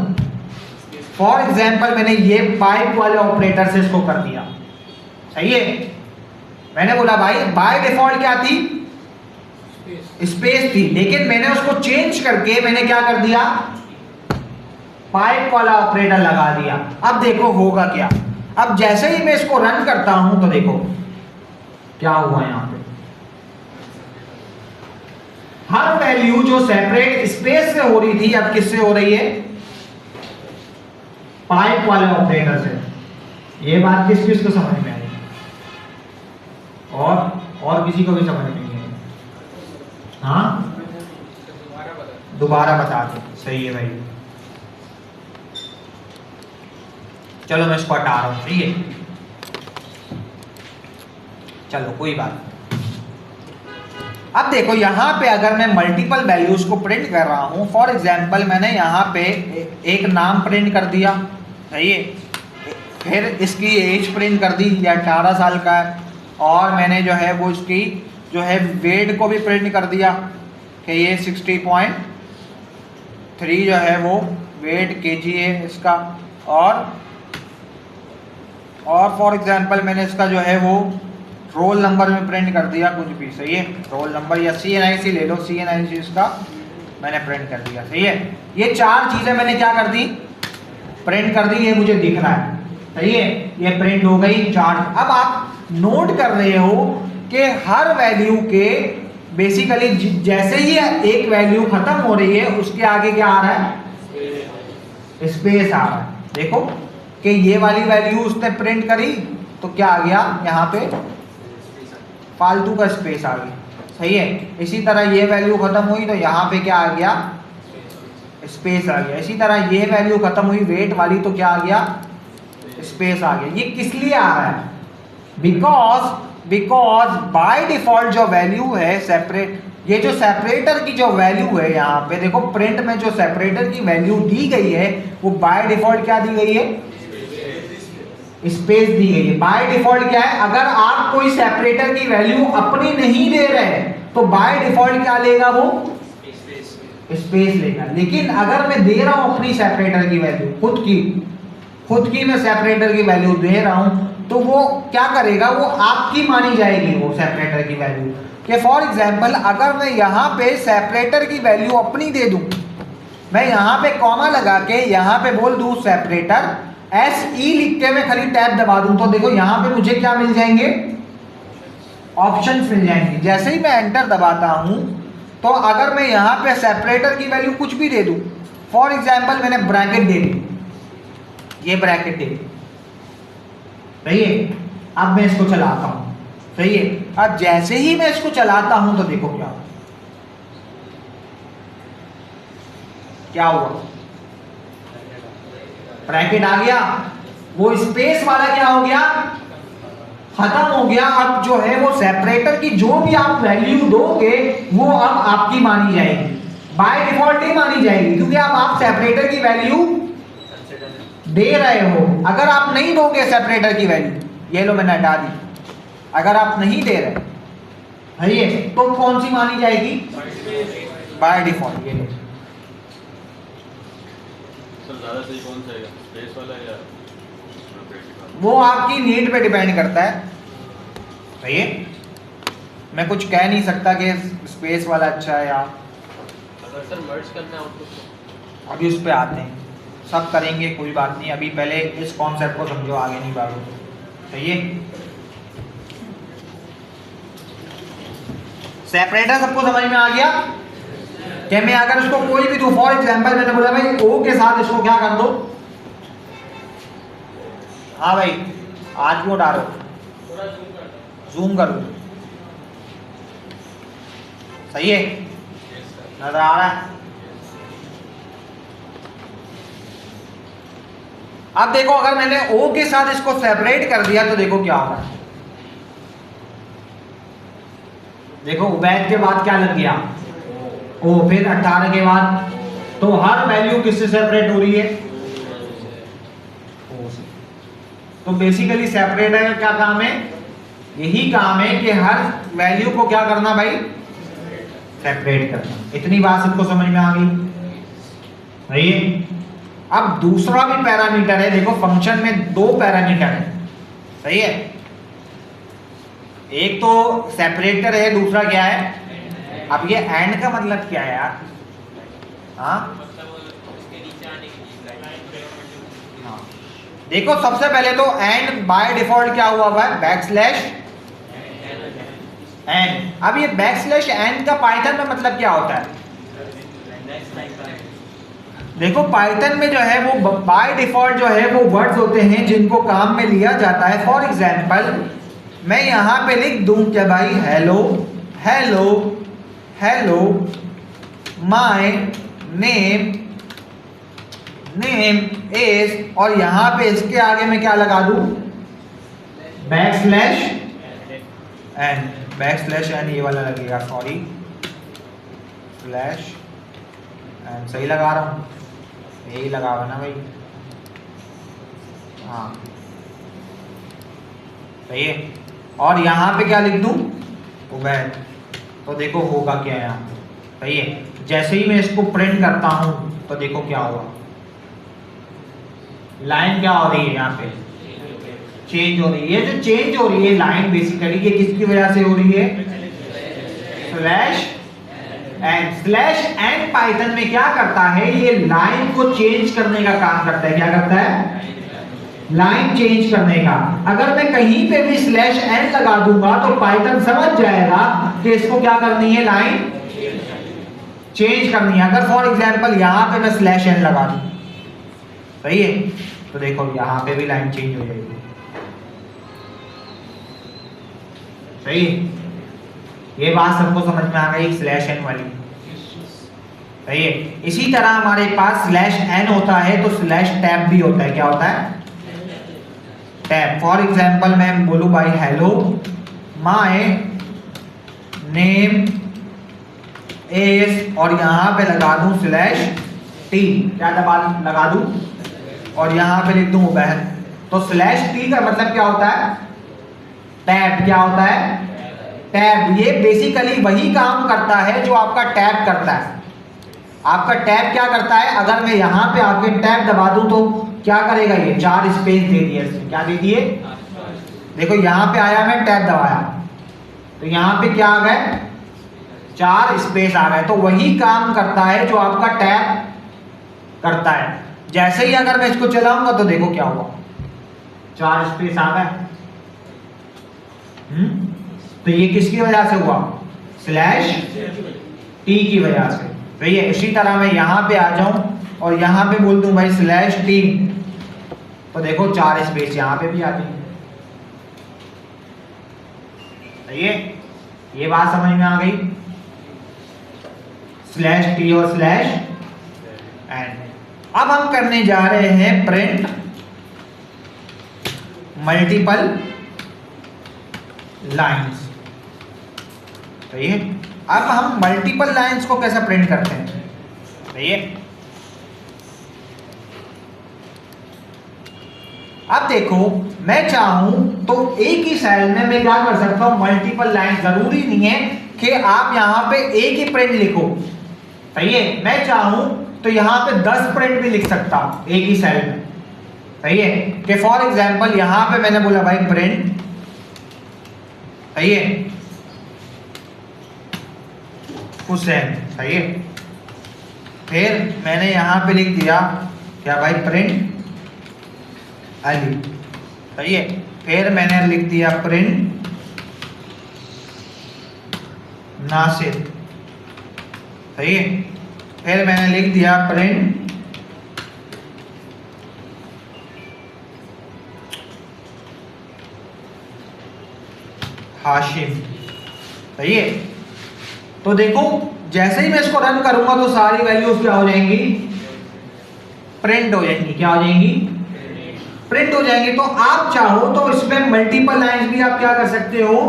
फॉर एग्जांपल मैंने ये पाइप वाले ऑपरेटर से इसको कर दिया, सही है। मैंने बोला भाई बाय डिफॉल्ट क्या थी, स्पेस थी, लेकिन मैंने उसको चेंज करके मैंने क्या कर दिया, पाइप वाला ऑपरेटर लगा दिया। अब देखो होगा क्या, अब जैसे ही मैं इसको रन करता हूं तो देखो क्या हुआ, यहां पे हर वैल्यू जो सेपरेट स्पेस से हो रही थी अब किससे हो रही है, पाइप वाले ऑपरेटर से। ये बात किस किस को समझ में आई, और किसी को भी समझ में नहीं आई, हाँ दोबारा बता दो, सही है भाई। चलो मैं इसको हटा रहा हूं, सही है, चलो कोई बात। अब देखो यहाँ पे अगर मैं मल्टीपल वैल्यूज को प्रिंट कर रहा हूं, फॉर एग्जांपल मैंने यहाँ पे एक नाम प्रिंट कर दिया, सही है, फिर इसकी एज प्रिंट कर दी, ये 18 साल का है। और मैंने जो है वो इसकी जो है वेट को भी प्रिंट कर दिया कि ये 60.3 जो है वो वेट केजी है इसका। और फॉर एग्जांपल मैंने इसका जो है वो रोल नंबर में प्रिंट कर दिया, कुछ भी सही है, रोल नंबर या CNIC ले लो, CNIC इसका मैंने प्रिंट कर दिया, सही है। ये 4 चीज़ें मैंने क्या कर दी, प्रिंट कर दी, ये मुझे दिख रहा है, सही है, ये प्रिंट हो गई 4। अब आप नोट कर रहे हो कि हर वैल्यू के बेसिकली जैसे ही एक वैल्यू खत्म हो रही है उसके आगे क्या आ रहा है, स्पेस आ रहा है। देखो कि ये वाली वैल्यू उसने प्रिंट करी तो क्या आ गया, यहाँ पे फालतू का स्पेस आ गया, सही है। इसी तरह ये वैल्यू खत्म हुई तो यहाँ पे क्या आ गया, स्पेस आ गया। इसी तरह ये वैल्यू खत्म हुई वेट वाली तो क्या आ गया, स्पेस आ गया। ये किस लिए आ रहा है, बिकॉज बाय डिफॉल्ट जो वैल्यू है सेपरेट, ये जो सेपरेटर की जो वैल्यू है यहाँ पे देखो प्रिंट में जो सेपरेटर की वैल्यू दी गई है वो बाय डिफॉल्ट क्या दी गई है, स्पेस दी गई है। बाय डिफॉल्ट क्या है, अगर आप कोई सेपरेटर की वैल्यू अपनी नहीं दे रहे तो बाय डिफॉल्ट क्या लेगा, वो स्पेस लेगा। लेकिन अगर मैं दे रहा हूं अपनी सेपरेटर की वैल्यू, खुद की मैं सेपरेटर की वैल्यू दे रहा हूं तो वो क्या करेगा, वो आपकी मानी जाएगी वो सेपरेटर की वैल्यू। कि फॉर एग्जांपल अगर मैं यहाँ पे सेपरेटर की वैल्यू अपनी दे दूं, मैं यहाँ पे कॉमा लगा के यहाँ पे बोल दूं सेपरेटर SE लिख के मैं खाली टैब दबा दूं तो देखो यहाँ पे मुझे क्या मिल जाएंगे, ऑप्शंस मिल जाएंगे। जैसे ही मैं एंटर दबाता हूं तो अगर मैं यहाँ पे सेपरेटर की वैल्यू कुछ भी दे दूं, फॉर एग्जांपल मैंने ब्रैकेट दे दी, ये ब्रैकेट दे दी, सही है। अब मैं इसको चलाता हूं, सही है। अब जैसे ही मैं इसको चलाता हूं तो देखो क्या हुआ, ब्रैकेट आ गया, वो स्पेस वाला क्या हो गया, खत्म हो गया। अब जो है वो सेपरेटर की जो भी आप वैल्यू दोगे वो अब आपकी मानी जाएगी, बाय डिफॉल्ट ही मानी जाएगी, क्योंकि अब आप सेपरेटर की वैल्यू दे रहे हो। अगर आप नहीं दोगे सेपरेटर की वैल्यू, ये लो मैंने हटा दी, अगर आप नहीं दे रहे है ये तो कौन सी मानी जाएगी, बाय डिफॉल्ट। ये लो ज़्यादा सही कौन सा है, स्पेस वाला या वो आपकी नीड पे डिपेंड करता है, सही है। मैं कुछ कह नहीं सकता कि स्पेस वाला अच्छा है या, अगर सर मर्ज करना है आउटपुट अभी उस पे आते हैं, सब करेंगे कोई बात नहीं, अभी पहले इस कॉन्सेप्ट को समझो, आगे नहीं भागो, सही है। सेपरेटर सबको समझ में आ गया कि मैं अगर इसको कोई भी दूं, फॉर एग्जांपल मैंने बोला भाई ओ के साथ इसको क्या कर दो, हाँ भाई आज वो डालो, जूम कर दो, सही है, नजर आ रहा है। अब देखो अगर मैंने ओ के साथ इसको सेपरेट कर दिया तो देखो क्या होगा, देखो उबैद के बाद क्या लग गया ओ, फिर 18 के बाद, तो हर वैल्यू किससे सेपरेट हो रही है, ओ से। तो बेसिकली सेपरेटर का क्या काम है, यही काम है कि हर वैल्यू को क्या करना भाई, सेपरेट करना। इतनी बात सबको समझ में आ गई, सही है। अब दूसरा भी पैरामीटर है, देखो फंक्शन में 2 पैरामीटर है, सही है। एक तो सेपरेटर है, दूसरा क्या है, अब ये एंड का मतलब क्या है यार, हाँ देखो सबसे पहले तो एंड बाय डिफॉल्ट क्या हुआ हुआ है, बैकस्लैश एंड। अब ये बैकस्लैश एंड का पाइथन में मतलब क्या होता है, देखो पाइथन में जो है वो बाय डिफॉल्ट जो है वो वर्ड्स होते हैं जिनको काम में लिया जाता है। फॉर एग्जांपल मैं यहाँ पे लिख दूं क्या भाई, hello hello hello my name is, और यहाँ पे इसके आगे मैं क्या लगा दूं, बैकस्लैश एन, बैकस्लैश एन ये वाला लगेगा, सॉरी स्लैश एन, सही लगा रहा हूँ, यही लगा हुआ ना भाई, हाँ सही है। और यहाँ पे क्या लिख दूं, उबैद। तो देखो होगा क्या यहाँ पे, सही है। जैसे ही मैं इसको प्रिंट करता हूं तो देखो क्या हुआ, लाइन क्या हो रही है यहाँ पे, चेंज हो रही है। ये जो चेंज हो रही है लाइन बेसिकली ये किसकी वजह से हो रही है, slash n. Slash n Python में क्या करता है, ये लाइन को चेंज करने का काम करता है। क्या करता है, लाइन चेंज करने का। अगर मैं कहीं पे भी स्लैश एन लगा दूंगा तो पाइथन समझ जाएगा कि इसको क्या करनी है, लाइन चेंज करनी है। अगर फॉर एग्जांपल यहां पे मैं स्लैश एन लगा दूं, सही है, तो देखो यहां पे भी लाइन चेंज हो जाएगी, सही है। ये बात सबको समझ में आ गई स्लैश एन वाली, सही है। इसी तरह हमारे पास स्लैश एन होता है तो स्लैश टैब भी होता है। क्या होता है, टैब। फॉर एग्जांपल मैं बोलूं भाई हेलो माय नेम इज, और यहां पे लगा दूं स्लैश टी, क्या लगा दूं, और यहां पे लिख दूं उबैद। तो स्लैश टी का मतलब क्या होता है, टैब। क्या होता है, टैब। ये बेसिकली वही काम करता है जो आपका टैब करता है। आपका टैब क्या करता है, अगर मैं यहां पे आके टैब दबा दूं तो क्या करेगा, ये 4 स्पेस दे दिए इसमें। क्या दे दिए, देखो यहां पे आया, मैं टैब दबाया तो यहां पे क्या आ गए, 4 स्पेस आ गए। तो वही काम करता है जो आपका टैब करता है। जैसे ही अगर मैं इसको चलाऊंगा तो देखो क्या हुआ, 4 स्पेस आ गए। तो ये किसकी वजह से हुआ, स्लैश टी की वजह से, सही है। इसी तरह मैं यहां पे आ जाऊं और यहां पे बोल दूं भाई स्लैश टी, तो देखो 4 स्पेस यहां पे भी आती है, सही है। ये बात समझ में आ गई, स्लैश टी और स्लैश एन। अब हम करने जा रहे हैं प्रिंट मल्टीपल लाइंस, सही है। अब हम मल्टीपल लाइंस को कैसे प्रिंट करते हैं, सही है। अब देखो मैं चाहूं तो एक ही सेल में मैं क्या कर सकता हूं, मल्टीपल लाइन। जरूरी नहीं है कि आप यहां पे एक ही प्रिंट लिखो, सही है। मैं चाहूं तो यहां पे 10 प्रिंट भी लिख सकता हूं एक ही सेल में, सही है। कि फॉर एग्जांपल यहां पे मैंने बोला भाई प्रिंट, सही है, हुसैन, सही है। फिर मैंने यहां पे लिख दिया क्या भाई, प्रिंट अली, सही है। फिर मैंने लिख दिया प्रिंट नासिर, सही है। फिर मैंने लिख दिया प्रिंट हाशिम, सही है। तो देखो जैसे ही मैं इसको रन करूंगा तो सारी वैल्यूज क्या हो जाएंगी, प्रिंट हो जाएंगी। क्या हो जाएंगी, प्रिंट हो जाएंगे। तो आप चाहो तो इसमें मल्टीपल लाइंस भी आप क्या कर सकते हो,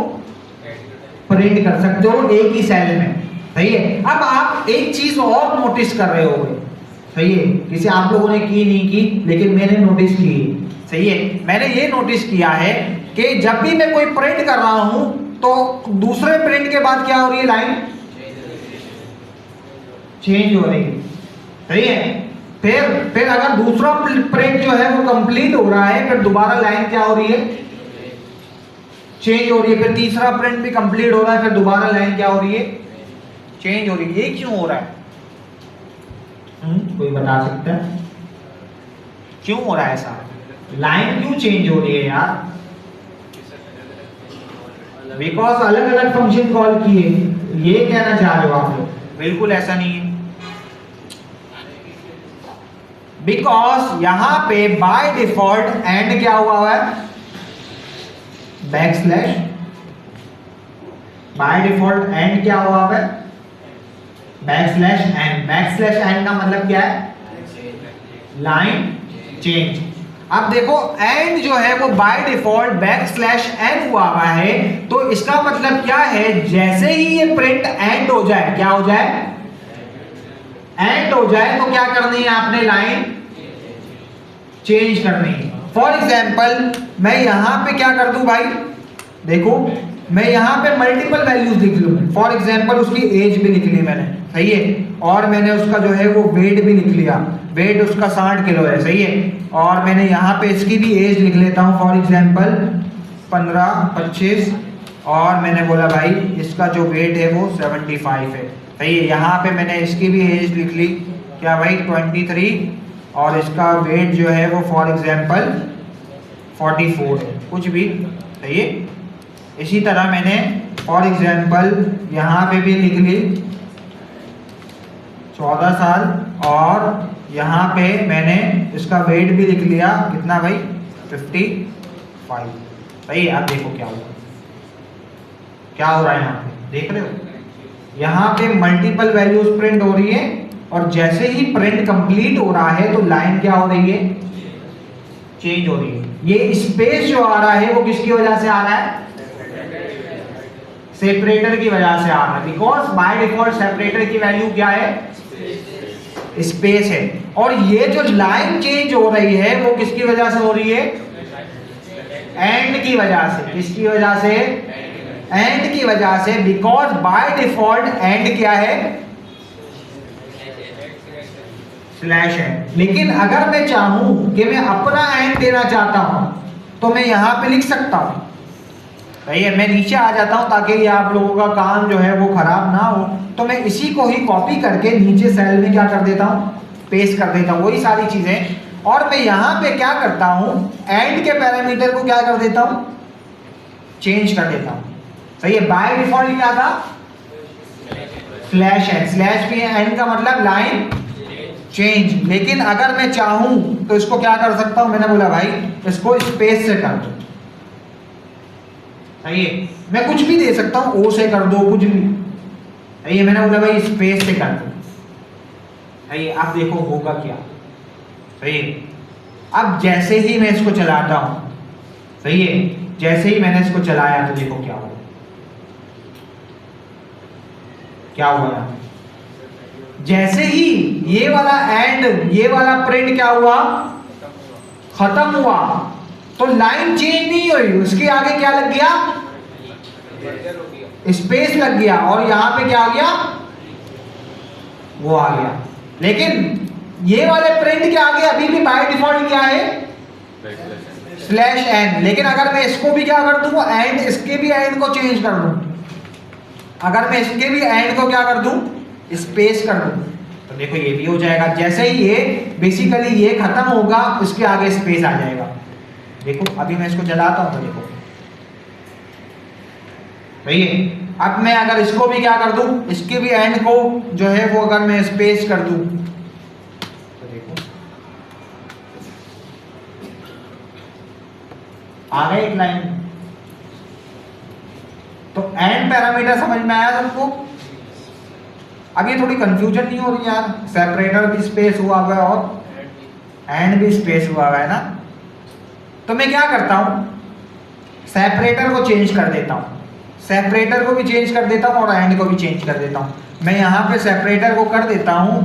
प्रिंट कर सकते हो एक ही सेल में, सही है। अब आप एक चीज और नोटिस कर रहे होंगे, सही है, जिसे आप लोगों ने की नहीं की लेकिन मैंने नोटिस की, सही है। मैंने ये नोटिस किया है कि जब भी मैं कोई प्रिंट कर रहा हूं तो दूसरे प्रिंट के बाद क्या हो रही है, लाइन चेंज हो रही है, सही है। फिर अगर दूसरा प्रिंट जो है वो कंप्लीट हो रहा है, फिर दोबारा लाइन क्या हो रही है, चेंज हो रही है। फिर तीसरा प्रिंट भी कंप्लीट हो रहा है, फिर दोबारा लाइन क्या हो रही है, चेंज हो रही है। ये क्यों हो रहा है, कोई बता सकता है क्यों हो रहा है ऐसा, लाइन क्यों चेंज हो रही है यार? बिकॉज अलग अलग फंक्शन कॉल किए, ये कहना चाह रहे हो आप लोग? बिल्कुल ऐसा नहीं है। बिकॉज यहां पे बाय डिफॉल्ट एंड क्या हुआ है, back slash. By default and क्या हुआ है, back slash and. Back slash and का मतलब क्या है, लाइन चेंज। अब देखो एंड जो है वो by default back slash n हुआ हुआ है, तो इसका मतलब क्या है, जैसे ही ये प्रिंट एंड हो जाए, क्या हो जाए, एंड हो जाए, तो क्या करनी है आपने, लाइन चेंज करनी है। फॉर एग्जाम्पल मैं यहां पे क्या कर दूं भाई, देखो मैं यहाँ पे मल्टीपल वैल्यूज लिख लूँ, फॉर एग्जाम्पल उसकी एज भी लिख ली मैंने, सही है, और मैंने उसका जो है वो वेट भी लिख लिया, वेट उसका 60 किलो है, सही है, और मैंने यहाँ पे इसकी भी एज लिख लेता हूँ, फॉर एग्जाम्पल 15-25, और मैंने बोला भाई इसका जो वेट है वो 75 है, सही है। यहाँ पे मैंने इसकी भी एज लिख ली, क्या भाई 23, और इसका वेट जो है वो फॉर एग्जाम्पल 44 है, कुछ भी, सही है। इसी तरह मैंने फॉर एग्जाम्पल यहाँ पे भी लिख ली 14 साल, और यहाँ पे मैंने इसका वेट भी लिख लिया, कितना भाई 55, सही है। अब देखो क्या हुआ, क्या हो रहा है यहाँ पे, देख रहे हो, यहाँ पे मल्टीपल वैल्यूज प्रिंट हो रही है, और जैसे ही प्रिंट कंप्लीट हो रहा है तो लाइन क्या हो रही है, चेंज हो रही है। ये स्पेस जो आ रहा है वो किसकी वजह से आ रहा है, सेपरेटर की वजह से आ रहा है, बिकॉज बाय डिफॉल्ट सेपरेटर की वैल्यू क्या है, स्पेस है, और ये जो लाइन चेंज हो रही है वो किसकी वजह से हो रही है, एंड की वजह से, किसकी वजह से, एंड की वजह से, बिकॉज बाय डिफॉल्ट एंड क्या है, स्लैश है। लेकिन अगर मैं चाहूं कि मैं अपना एंड देना चाहता हूं तो मैं यहां पे लिख सकता हूं, सही है, मैं नीचे आ जाता हूं ताकि ये आप लोगों का काम जो है वो खराब ना हो, तो मैं इसी को ही कॉपी करके नीचे सेल में क्या कर देता हूं, पेस्ट कर देता हूं, वही सारी चीजें, और मैं यहां पे क्या करता हूं, एंड के पैरामीटर को क्या कर देता हूं, चेंज कर देता हूं, सही है। बाय डिफॉल्ट क्या था, स्लैश है, स्लैश भी है, एंड का मतलब लाइन चेंज, लेकिन अगर मैं चाहूं तो इसको क्या कर सकता हूं, मैंने बोला भाई इसको स्पेस से कर दो, सही है, मैं कुछ भी दे सकता हूं, ओ से कर दो, कुछ भी, सही है, मैंने बोला भाई स्पेस से कर दो, सही है। अब देखो होगा क्या, सही है। अब जैसे ही मैं इसको चलाता हूं, सही है, जैसे ही मैंने इसको चलाया तो देखो क्या हुआ, क्या हुआ, जैसे ही ये वाला एंड, ये वाला प्रिंट क्या हुआ, खत्म हुआ, तो लाइन चेंज नहीं हुई, उसके आगे क्या लग गया, स्पेस लग गया, और यहां पे क्या आ गया, वो आ गया। लेकिन ये वाले प्रिंट के आगे अभी भी बाय डिफॉल्ट क्या है, स्लैश एंड, लेकिन अगर मैं इसको भी क्या कर दूं, एंड, इसके भी एंड को चेंज कर दूं, अगर मैं इसके भी एंड को क्या कर दूं, स्पेस कर दूं, तो देखो ये भी हो जाएगा। जैसे ही ये बेसिकली ये खत्म होगा उसके आगे स्पेस आ जाएगा, देखो अभी मैं इसको चलाता हूं तो देखो, सही है। अब मैं अगर इसको भी क्या कर दूं, इसके भी एंड को जो है वो अगर मैं स्पेस कर दूं तो देखो आ गई एक लाइन। तो एंड पैरामीटर समझ में आया तुमको? अब ये थोड़ी कंफ्यूजन नहीं हो रही यार, सेपरेटर भी स्पेस हुआ हुआ है और एंड भी स्पेस हुआ हुआ है ना। तो मैं क्या करता हूं, सेपरेटर को चेंज कर देता हूं, सेपरेटर को भी चेंज कर देता हूं और एंड को भी चेंज कर देता हूं। मैं यहां पे सेपरेटर को कर देता हूं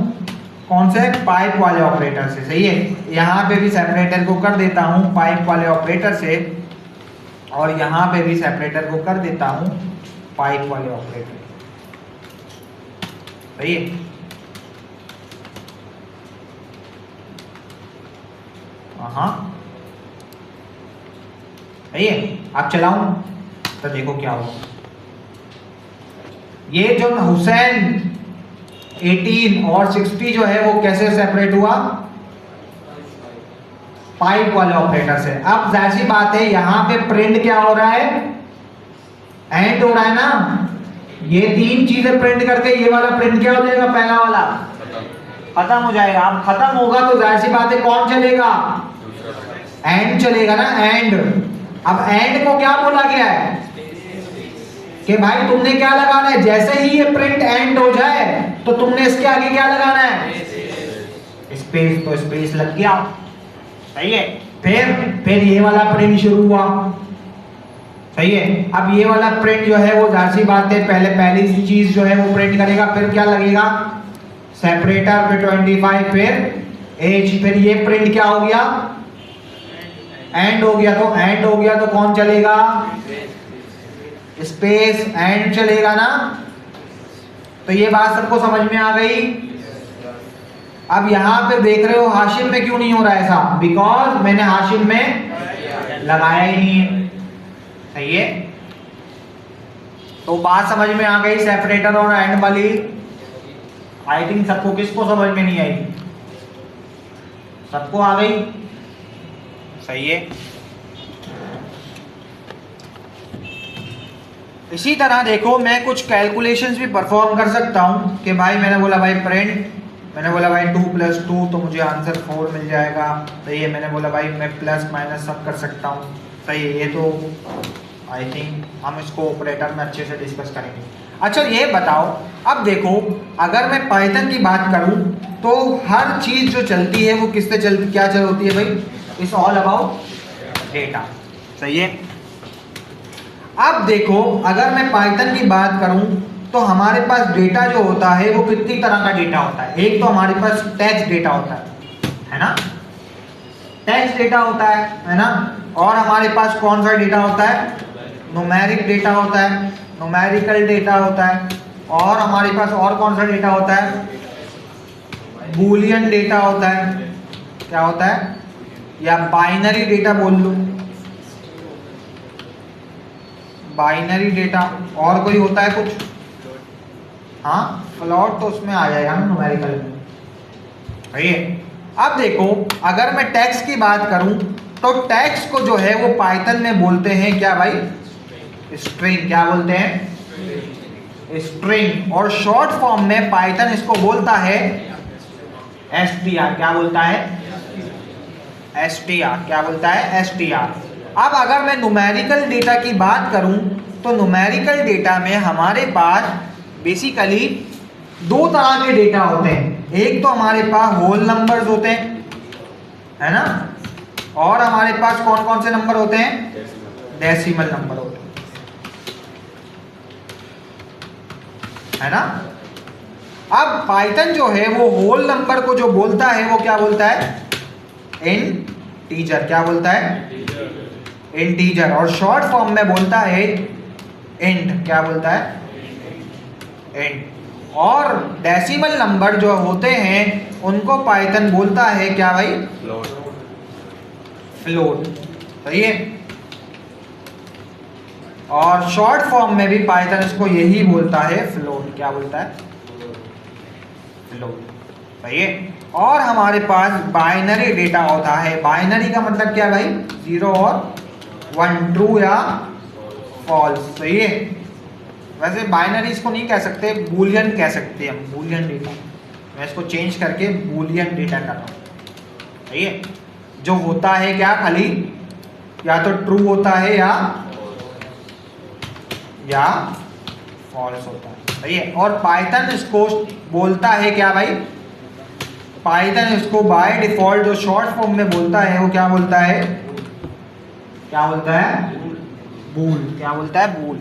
कौन से, पाइप वाले ऑपरेटर से, सही है। यहां पे भी सेपरेटर को कर देता हूं पाइप वाले ऑपरेटर से, और यहां पे भी सेपरेटर को कर देता हूं पाइप वाले ऑपरेटर, सही है। हाँ सही है। आप चलाऊं तो देखो क्या हो, ये जो हुसैन 18 और 60 जो है वो कैसे सेपरेट हुआ, पाइप वाले ऑपरेटर से। अब जाहिर सी बात है यहां पे प्रिंट क्या हो रहा है, एंड हो रहा है ना। ये तीन चीजें प्रिंट करके ये वाला प्रिंट क्या हो जाएगा, पहला वाला खत्म हो जाएगा। अब खत्म होगा तो जाहिर सी बात है कौन चलेगा, एंड चलेगा ना, एंड। अब एंड को क्या बोला गया है कि भाई तुमने क्या लगाना है, जैसे ही ये प्रिंट एंड हो जाए तो तुमने इसके आगे क्या लगाना है, स्पेस। तो स्पेस लग गया, सही है। फिर ये वाला प्रिंट शुरू हुआ, सही है। अब ये वाला प्रिंट जो है वो जाहिर सी बात है पहली चीज जो है वो प्रिंट करेगा, फिर क्या लगेगा, सेपरेटर, फिर 25, फिर एज, फिर ये प्रिंट क्या हो गया, एंड हो गया। तो एंड हो गया तो कौन चलेगा, स्पेस एंड चलेगा ना। तो ये बात सबको समझ में आ गई। अब यहाँ पे देख रहे हो हाशिम में क्यों नहीं हो रहा है ऐसा, बिकॉज मैंने हाशिम में लगाया ही नहीं है। सही है, तो बात समझ में आ गई सेपरेटर और एंड वाली। आई थिंक सबको, किसको समझ में नहीं आई? सबको आ गई। सही है। इसी तरह देखो मैं कुछ कैलकुलेशंस भी परफॉर्म कर सकता हूँ कि भाई मैंने बोला भाई प्रिंट, मैंने बोला भाई 2 + 2 तो मुझे आंसर 4 मिल जाएगा। सही है, मैंने बोला भाई मैं प्लस माइनस सब कर सकता हूँ। सही है, ये तो आई थिंक हम इसको ऑपरेटर में अच्छे से डिस्कस करेंगे। अच्छा ये बताओ, अब देखो अगर मैं पाइथन की बात करूँ तो हर चीज़ जो चलती है वो किससे चलती, क्या चल होती है भाई? It's all about data. सही है। अब देखो अगर मैं पाइथन की बात करूं तो हमारे पास डेटा जो होता है वो कितनी तरह का डेटा होता है। एक तो हमारे पास टेक्स्ट डेटा होता है ना, टेक्स्ट डेटा होता है ना। और हमारे पास कौन सा डेटा होता है? न्यूमेरिक डेटा होता है, न्यूमेरिकल डेटा होता है। और हमारे पास और कौन सा डेटा होता है? बूलियन डेटा होता है। क्या होता है? या बाइनरी डेटा बोल लो, बाइनरी डेटा। और कोई होता है कुछ? हाँ, फ्लोट तो उसमें आ जाएगा ना न्यूमेरिकल में। सही है। अब देखो अगर मैं टेक्स्ट की बात करूं तो टेक्स्ट को जो है वो पाइथन में बोलते हैं क्या भाई? स्ट्रिंग। क्या बोलते हैं? स्ट्रिंग। और शॉर्ट फॉर्म में पाइथन इसको बोलता है str। क्या बोलता है? str। क्या बोलता है? str। अब अगर मैं न्यूमेरिकल डेटा की बात करूं तो न्यूमेरिकल डेटा में हमारे पास बेसिकली 2 तरह के डेटा होते हैं। एक तो हमारे पास होल नंबर्स होते हैं, है ना। और हमारे पास कौन कौन से नंबर होते हैं? डेसिमल नंबर होते हैं, है ना। अब पाइथन जो है वो होल नंबर को जो बोलता है वो क्या बोलता है? इंटीजर। क्या बोलता है? इंटीजर। और शॉर्ट फॉर्म में बोलता है इंट। क्या बोलता है? इंट। और डेसिमल नंबर जो होते हैं उनको पाइथन बोलता है क्या भाई? फ्लोट। सही है। और शॉर्ट फॉर्म में भी पाइथन इसको यही बोलता है, फ्लोट। क्या बोलता है? फ्लोट। सही है। और हमारे पास बाइनरी डेटा होता है। बाइनरी का मतलब क्या भाई? 0 और 1, ट्रू या फॉल्स। सही है। वैसे बाइनरी इसको नहीं कह सकते, बूलियन कह सकते हैं हम, बूलियन डेटा। मैं इसको चेंज करके बूलियन डेटा कर रहा हूँ। सही है। जो होता है क्या, खाली या तो ट्रू होता है या फॉल्स होता है। सही है। और पाइथन इसको बोलता है क्या भाई? पाइथन इसको बाय डिफॉल्ट जो शॉर्ट फॉर्म में बोलता है वो क्या बोलता है? क्या बोलता है? बूल। क्या बोलता है? बूल।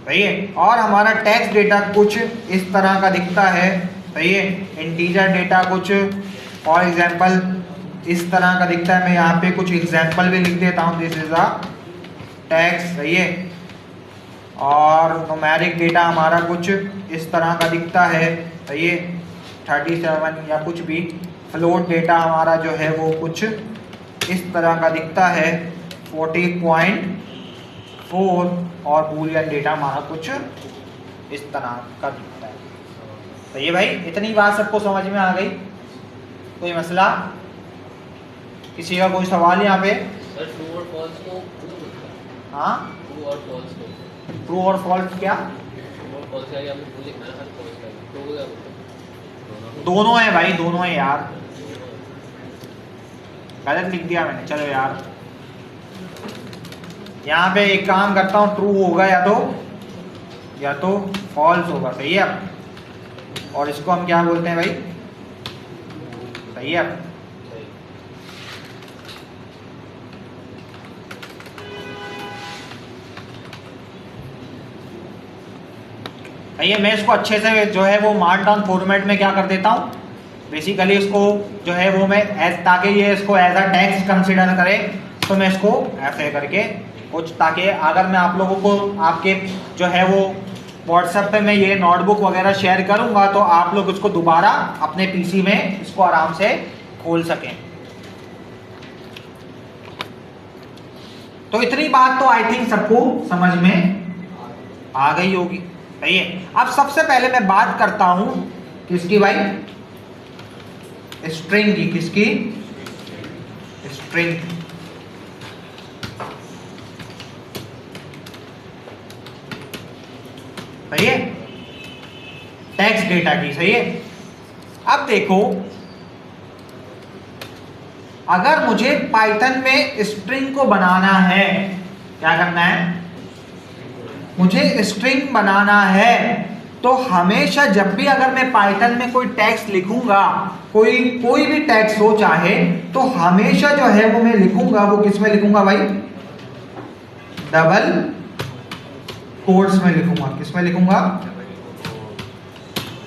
सही है। और हमारा टेक्स्ट डेटा कुछ इस तरह का दिखता है। सही है। इंटीजर डेटा कुछ फॉर एग्जांपल इस तरह का दिखता है। मैं यहाँ पे कुछ एग्जांपल भी लिख देता हूँ। This is a text. सही है। और न्यूमेरिक डेटा हमारा कुछ इस तरह का दिखता है। सही है। 37 या कुछ भी। फ्लोट डेटा हमारा जो है वो कुछ इस तरह का दिखता है, 40.4। और बूलियन डेटा हमारा कुछ इस तरह का दिखता है। तो ये भाई इतनी बात सबको समझ में आ गई? कोई मसला? किसी का कोई सवाल यहाँ पे? सर ट्रू और फॉल्स को? हाँ, ट्रू और फॉल्स को? ट्रू और फॉल्स क्या? ट्रू और फॉल्स का क्या आपको लिखना है? सर फॉल्स का ट्रू को क्या बोलते हैं? दोनों है भाई, दोनों है यार। गलत लिख दिया मैंने, चलो यार। यहाँ पे एक काम करता हूँ, ट्रू होगा या तो फॉल्स होगा। सही है। और इसको हम क्या बोलते हैं भाई? सही है। सही है। मैं इसको अच्छे से जो है वो मार्कडाउन फॉर्मेट में क्या कर देता हूँ, बेसिकली इसको जो है वो मैं ताकि ये इसको एज अ टेक्स्ट कंसिडर करे, तो मैं इसको ऐसे करके कुछ, ताकि अगर मैं आप लोगों को आपके जो है वो व्हाट्सएप पे मैं ये नोटबुक वगैरह शेयर करूंगा तो आप लोग उसको दोबारा अपने पीसी में इसको आराम से खोल सकें। तो इतनी बात तो आई थिंक सबको समझ में आ गई होगी। सही है। अब सबसे पहले मैं बात करता हूं किसकी भाई, स्ट्रिंग की। किसकी? स्ट्रिंग। सही है, टेक्स्ट डेटा की। सही है। अब देखो, अगर मुझे पाइथन में स्ट्रिंग को बनाना है, क्या करना है? मुझे स्ट्रिंग बनाना है तो हमेशा जब भी अगर मैं पाइथन में कोई टेक्स्ट लिखूंगा, कोई भी टेक्स्ट हो चाहे, तो हमेशा जो है वो मैं लिखूंगा, वो किस में लिखूंगा भाई? डबल कोट्स में लिखूंगा। किस में लिखूंगा?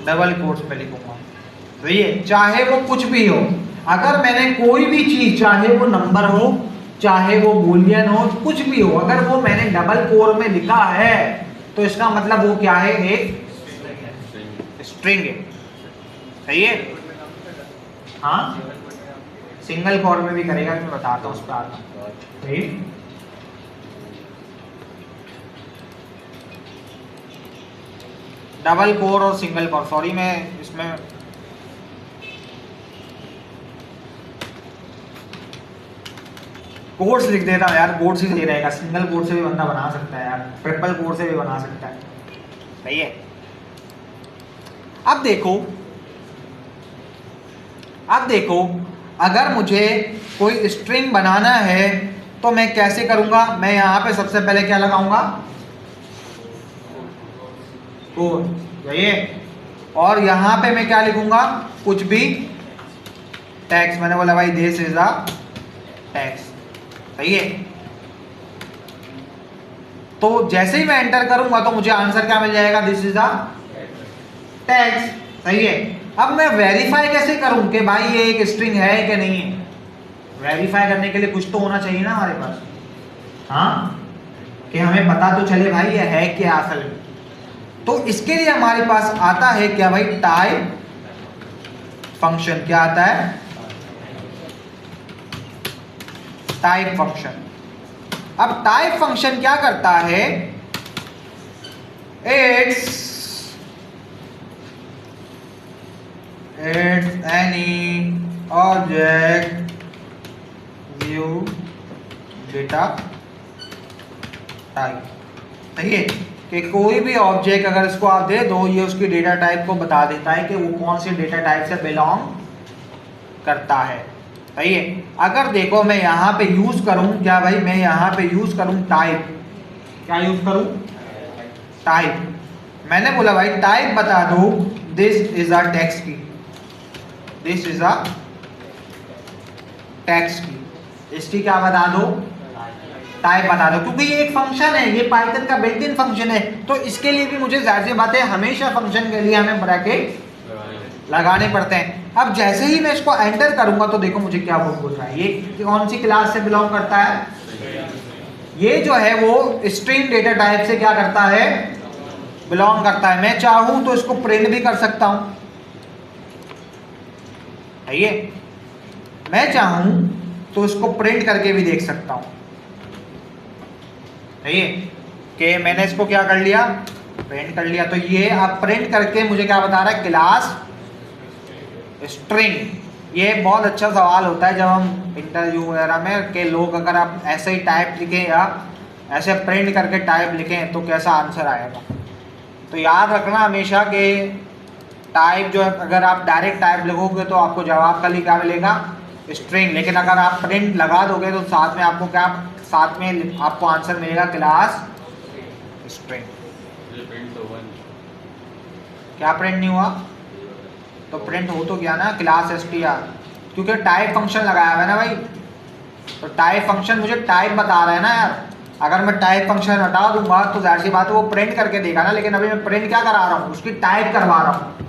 डबल कोट्स में लिखूंगा। तो ये चाहे वो कुछ भी हो, अगर मैंने कोई भी चीज, चाहे वो नंबर हो, चाहे वो बूलियन हो, कुछ भी हो, अगर वो मैंने डबल कोर में लिखा है तो इसका मतलब वो क्या है? एक स्ट्रिंग है। सही है। हाँ, सिंगल कोर में भी करेगा, मैं बताता हूँ उस पर आता हूँ। सही। डबल कोर और सिंगल कोर, सॉरी मैं इसमें कोड्स लिख देता हूँ यार, कोड से सही रहेगा। सिंगल कोड से भी बंदा बना सकता है यार, ट्रिपल कोड से भी बना सकता है। सही है। अब देखो, अगर मुझे कोई स्ट्रिंग बनाना है तो मैं कैसे करूंगा? मैं यहाँ पे सबसे पहले क्या लगाऊंगा? कोड। सही है। और यहाँ पे मैं क्या लिखूंगा? कुछ भी टेक्स्ट। मैंने बोला भाई दिस इज अ टेक्स्ट। सही है। तो जैसे ही मैं एंटर करूंगा तो मुझे आंसर क्या मिल जाएगा? This is a text. सही है। अब मैं वेरीफाई कैसे करूं कि भाई ये एक स्ट्रिंग है कि नहीं है? वेरीफाई करने के लिए कुछ तो होना चाहिए ना हमारे पास, हाँ, कि हमें पता तो चले भाई ये है क्या असल में। तो इसके लिए हमारे पास आता है क्या भाई? Type function. क्या आता है? Type function. अब टाइप फंक्शन क्या करता है? It's any object view data type. सही है कि कोई भी ऑब्जेक्ट अगर इसको आप दे दो, ये उसकी डेटा टाइप को बता देता है कि वो कौन सी डेटा टाइप से बिलोंग करता है। सही है। अगर देखो मैं यहाँ पे यूज करूँ क्या भाई? मैं यहाँ पे यूज करूँ टाइप। क्या यूज करूँ? टाइप। मैंने बोला भाई टाइप बता दो दिस इज अ टेक्स्ट की, दिस इज अ टेक्स्ट की। इसकी क्या बता दो? टाइप बता दो, क्योंकि ये एक फंक्शन है, ये पाइथन का बिल्ट इन फंक्शन है। तो इसके लिए भी मुझे जाहिर सी बात है हमेशा फंक्शन के लिए हमें ब्रैकेट लगाने पड़ते हैं। अब जैसे ही मैं इसको एंटर करूंगा तो देखो मुझे क्या बोल रहा है। ये कौन सी क्लास से बिलोंग करता है? ये जो है वो स्ट्रिंग डेटा टाइप से क्या करता है? बिलोंग करता है। मैं चाहूं तो इसको प्रिंट भी कर सकता हूं, है ये। मैं चाहूं तो इसको प्रिंट करके भी देख सकता हूं, है ये, कि मैंने इसको क्या कर लिया? प्रिंट कर लिया। तो ये अब प्रिंट करके मुझे क्या बता रहा है? Class string. ये बहुत अच्छा सवाल होता है जब हम इंटरव्यू वगैरह में, कि लोग अगर आप ऐसे ही टाइप लिखें या ऐसे प्रिंट करके टाइप लिखें तो कैसा आंसर आएगा। तो याद रखना हमेशा कि टाइप जो है, अगर आप डायरेक्ट टाइप लिखोगे तो आपको जवाब का लिए क्या मिलेगा? स्ट्रिंग। लेकिन अगर आप प्रिंट लगा दोगे तो साथ में आपको क्या, साथ में आपको आंसर मिलेगा क्लास स्ट्रिंग। क्या प्रिंट नहीं हुआ? तो प्रिंट हो तो गया ना क्लास str, क्योंकि टाइप फंक्शन लगाया हुआ है ना भाई। तो टाइप फंक्शन मुझे टाइप बता रहा है ना यार। अगर मैं टाइप फंक्शन हटा दूंगा तो जाहिर सी बात है वो प्रिंट करके देगा ना। लेकिन अभी मैं प्रिंट क्या करा रहा हूँ? उसकी टाइप करवा रहा हूँ।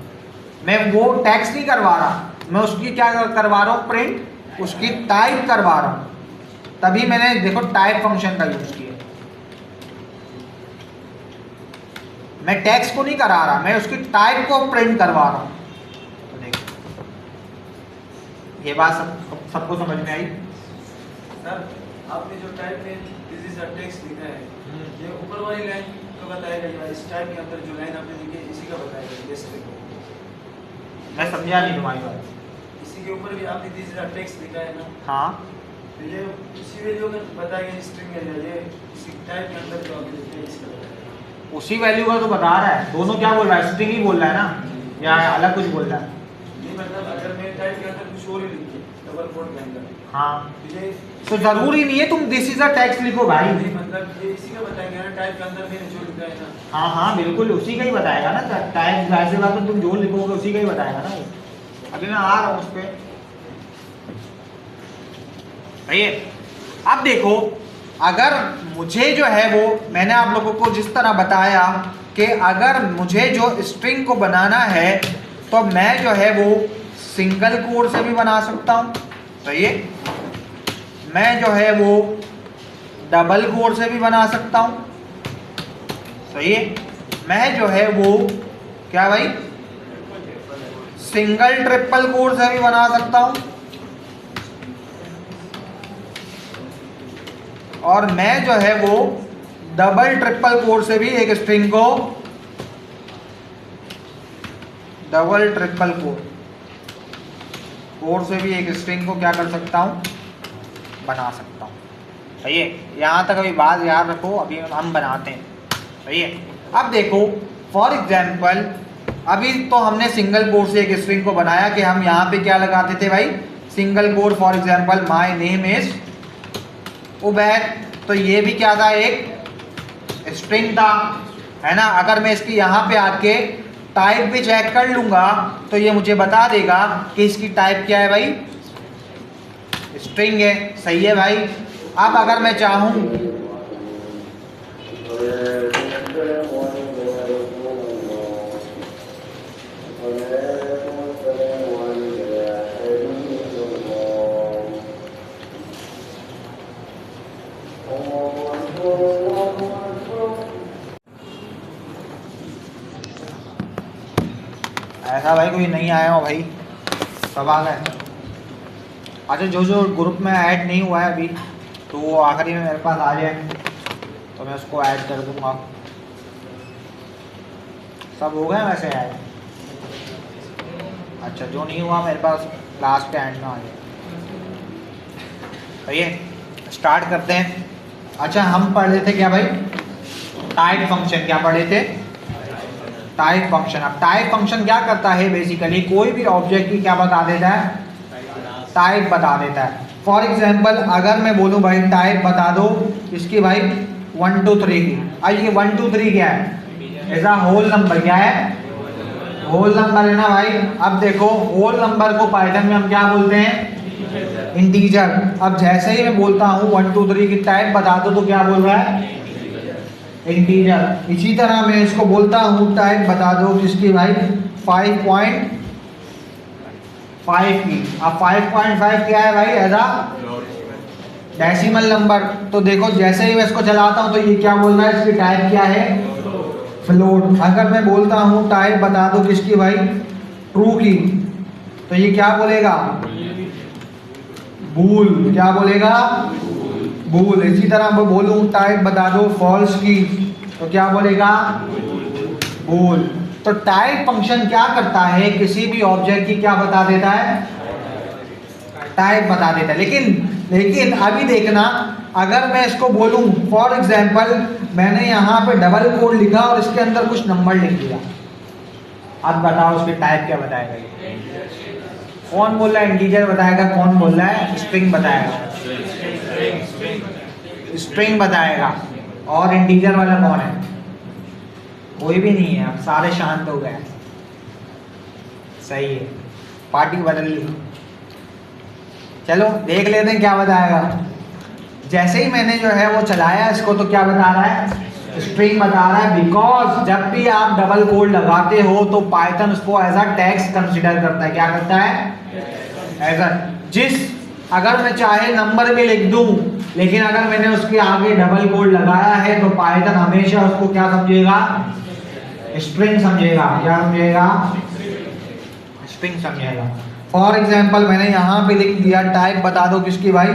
मैं वो टेक्स्ट नहीं करवा रहा, मैं उसकी क्या करवा रहा हूँ? प्रिंट, उसकी टाइप करवा रहा हूँ। तभी मैंने देखो टाइप फंक्शन का यूज किया। मैं टेक्स्ट को नहीं करा रहा, मैं उसकी टाइप को प्रिंट करवा रहा हूँ। तो देखो ये बात सबको समझ में आई? सर आपने जो टाइप में दिस इज अ टेक्स्ट लिखा है, ये ऊपर वाली लाइन तो बताएगा, या इस टाइप के अंदर जो लाइन आपने लिखी है इसी का बताएगा? जैसे मैं समझा नहीं तुम्हारी बात। इसी के ऊपर भी आपने दिस इज अ टेक्स्ट लिखा है ना, हाँ तो ये उसी वैल्यू का बताएगा स्ट्रिंग है, ये इसी टाइप के अंदर जो आपने लिखा है इसका बताएगा। उसी वैल्यू का तो बता रहा है। दोनों क्या बोल रहा है? स्ट्रिंग ही बोल रहा है ना, या अलग कुछ बोल रहा है? नहीं मतलब अगर मैं टाइप के अंदर कुछ और ही लिखी डबल कोट के अंदर, हाँ तो ये तो जरूरी नहीं है तुम दिस इज अ टेक्स्ट लिखो भाई। नहीं मतलब ये इसी का बताएंगे ना, टाइप के अंदर मैंने जो लिखा है ना। हाँ हाँ बिल्कुल उसी का ही बताएगा ना। टाइप वैसे बात तो तुम जो लिखोगे उसी का ही बताएगा ना। अभी मैं आ रहा हूँ उस पर। भैया अब देखो, अगर मुझे जो है वो मैंने आप लोगों को जिस तरह बताया कि अगर मुझे जो स्ट्रिंग को बनाना है तो मैं जो है वो सिंगल कोड से भी बना सकता हूँ, सही है। मैं जो है वो डबल कोड से भी बना सकता हूँ, सही है। मैं जो है वो क्या भाई सिंगल ट्रिपल कोड से भी बना सकता हूँ, और मैं जो है वो डबल ट्रिपल कोड से भी एक स्ट्रिंग को डबल ट्रिपल कोड से भी एक स्ट्रिंग को क्या कर सकता हूँ? बना सकता हूँ, सही है। यहाँ तक अभी बात याद रखो, अभी हम बनाते हैं, सही है। अब देखो फॉर एग्जाम्पल अभी तो हमने सिंगल कोड से एक स्ट्रिंग को बनाया कि हम यहाँ पे क्या लगाते थे भाई? Single code. For example my name is Ubaid, तो ये भी क्या था? एक स्ट्रिंग था, है ना। अगर मैं इसकी यहाँ पे आके टाइप भी चेक कर लूँगा तो ये मुझे बता देगा कि इसकी टाइप क्या है भाई? स्ट्रिंग है, सही है भाई। अब अगर मैं चाहूँ ऐसा भाई कोई नहीं आया हो भाई, सब आ गए। अच्छा जो जो ग्रुप में ऐड नहीं हुआ है अभी तो वो आखिरी में मेरे पास आ जाए तो मैं उसको ऐड कर दूंगा। सब हो गए वैसे ऐड? अच्छा जो नहीं हुआ मेरे पास लास्ट के एंड में आ जाए। भैया स्टार्ट करते हैं। अच्छा हम पढ़ रहे थे क्या भाई? Type function. क्या पढ़े थे? Type function. अब टाइप फंक्शन क्या करता है? बेसिकली कोई भी ऑब्जेक्ट की क्या बता देता है? टाइप बता देता है। फॉर एग्जाम्पल अगर मैं बोलूँ भाई टाइप बता दो इसकी भाई 1 2 3 की। अब ये 1 2 3 क्या है? ऐसा होल नंबर। क्या है? होल नंबर है ना भाई। अब देखो होल नंबर को पाइथन में हम क्या बोलते हैं? इंटीजर। अब जैसे ही मैं बोलता हूँ 1 2 3 की टाइप बता दो तो क्या बोल रहा है? इंटीजर। इसी तरह मैं इसको बोलता हूँ टाइप बता दो किसकी भाई? 5.5 की। अब 5.5 क्या है भाई? As a decimal number. तो देखो जैसे ही मैं इसको चलाता हूँ तो ये क्या बोल रहा है? इसकी टाइप क्या है? फ्लोट। अगर मैं बोलता हूँ टाइप बता दो किसकी भाई? ट्रू की, तो ये क्या बोलेगा? बूल। क्या बोलेगा? बूल। इसी तरह मैं बोलूँ टाइप बता दो फॉल्स की तो क्या बोलेगा? बूल। तो टाइप फंक्शन क्या करता है? किसी भी ऑब्जेक्ट की क्या बता देता है? टाइप बता देता है। लेकिन अभी देखना, अगर मैं इसको बोलूं फॉर एग्जाम्पल मैंने यहाँ पे डबल कोड लिखा और इसके अंदर कुछ नंबर लिख दिया, अब बताओ उसकी टाइप क्या बताएगा? कौन बोल रहा है इंटीजर बताएगा? कौन बोल रहा है स्ट्रिंग बताएगा? स्ट्रिंग बताएगा। और इंटीजर वाला कौन है? कोई भी नहीं है। अब सारे शांत हो गए। सही है, पार्टी बदल ली। चलो देख लेते हैं क्या बताएगा। जैसे ही मैंने जो है वो चलाया इसको तो क्या बता रहा है? स्ट्रिंग बता रहा है। बिकॉज जब भी आप डबल कोड लगाते हो तो पाइथन उसको एज अ टेक्स्ट कंसिडर करता है। क्या करता है? एज अ अगर मैं चाहे नंबर भी लिख दूं लेकिन अगर मैंने उसके आगे डबल कोड लगाया है तो पाइथन हमेशा उसको क्या समझेगा? स्ट्रिंग समझेगा। क्या समझेगा? स्ट्रिंग समझेगा। फॉर एग्जाम्पल मैंने यहाँ पे लिख दिया टाइप बता दो किसकी भाई,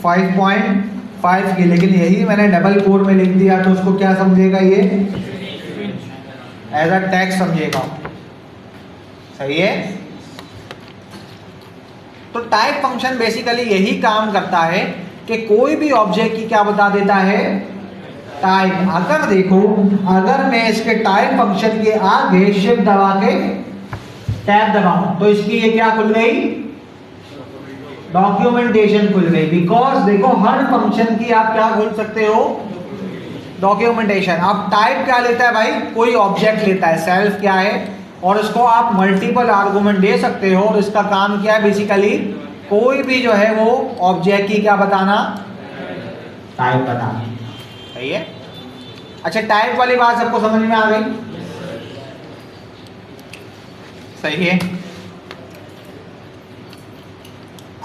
5.5 की, लेकिन यही मैंने डबल कोड में लिख दिया तो उसको क्या समझेगा ये? एज अ टैग समझेगा। सही है। तो टाइप फंक्शन बेसिकली यही काम करता है कि कोई भी ऑब्जेक्ट की क्या बता देता है? टाइप। अगर देखो, अगर मैं इसके टाइप फंक्शन के आगे शिफ्ट दबा के टैब दबाऊं तो इसकी ये क्या खुल गई? डॉक्यूमेंटेशन खुल गई। बिकॉज देखो हर फंक्शन की आप क्या खोल सकते हो? डॉक्यूमेंटेशन। अब टाइप क्या लेता है भाई? कोई ऑब्जेक्ट लेता है, सेल्फ क्या है, और इसको आप मल्टीपल आर्गुमेंट दे सकते हो, और इसका काम क्या है बेसिकली? कोई भी जो है वो ऑब्जेक्ट की क्या बताना? टाइप बताना। सही है। अच्छा, टाइप वाली बात सबको समझ में आ गई? सही है।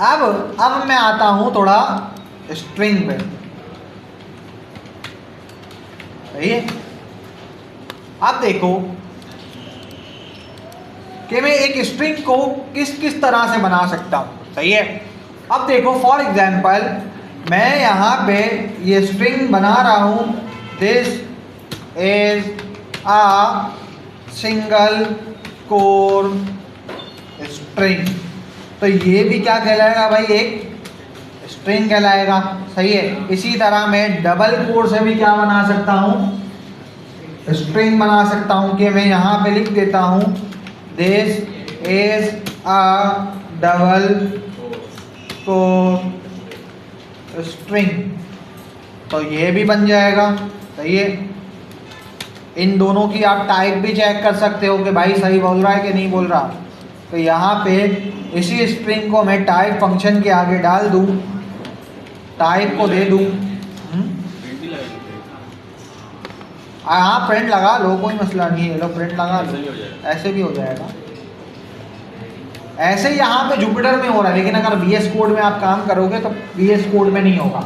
अब मैं आता हूं थोड़ा स्ट्रिंग पे। सही है। अब देखो कि मैं एक स्ट्रिंग को किस किस तरह से बना सकता हूं। सही है। अब देखो फॉर एग्जाम्पल मैं यहां पे ये स्ट्रिंग बना रहा हूं, this is a single core string. तो ये भी क्या कहलाएगा भाई? एक स्ट्रिंग कहलाएगा। सही है। इसी तरह मैं डबल कोर से भी क्या बना सकता हूं? स्ट्रिंग बना सकता हूं कि मैं यहां पे लिख देता हूं this is a double core string. तो ये भी बन जाएगा। सही है। इन दोनों की आप टाइप भी चेक कर सकते हो कि भाई सही बोल रहा है कि नहीं बोल रहा। तो यहाँ पे इसी स्ट्रिंग को मैं टाइप फंक्शन के आगे डाल दूँ, टाइप को दे दूँ। हाँ, प्रिंट लगा लो, कोई मसला नहीं है, लो प्रिंट लगा लो, ऐसे भी हो जाएगा। ऐसे ही यहाँ पे जुपिटर में हो रहा है, लेकिन अगर VS कोड में आप काम करोगे तो VS कोड में नहीं होगा।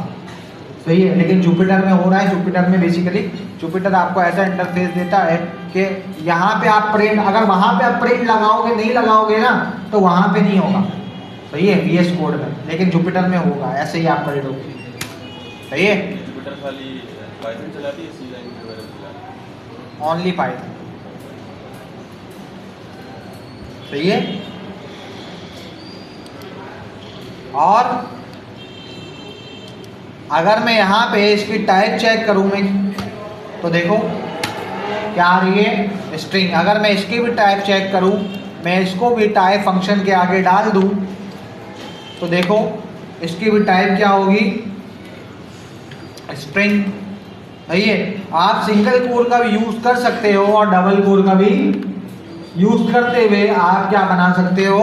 सही है। लेकिन जुपिटर में हो रहा है। जुपिटर में बेसिकली जुपिटर आपको ऐसा इंटरफेस देता है कि यहाँ पे आप प्रिंट, अगर वहाँ पे आप प्रिंट लगाओगे, नहीं लगाओगे ना, तो वहाँ पे नहीं होगा। सही है। VS कोड में, लेकिन जुपिटर में होगा। ऐसे ही आप कर लोगे। सही है। जुपिटर खाली पाइथन चलाती है, सी लैंग्वेज वगैरह चलाती है? Only Python. सही है। और अगर मैं यहाँ पे इसकी टाइप चेक करूँ मैं, तो देखो क्या आ रही है? स्ट्रिंग। अगर मैं इसकी भी टाइप चेक करूँ, मैं इसको भी टाइप फंक्शन के आगे डाल दूँ, तो देखो इसकी भी टाइप क्या होगी? स्ट्रिंग। सही है। आप सिंगल कोर का भी यूज कर सकते हो और डबल कोर का भी यूज करते हुए आप क्या बना सकते हो?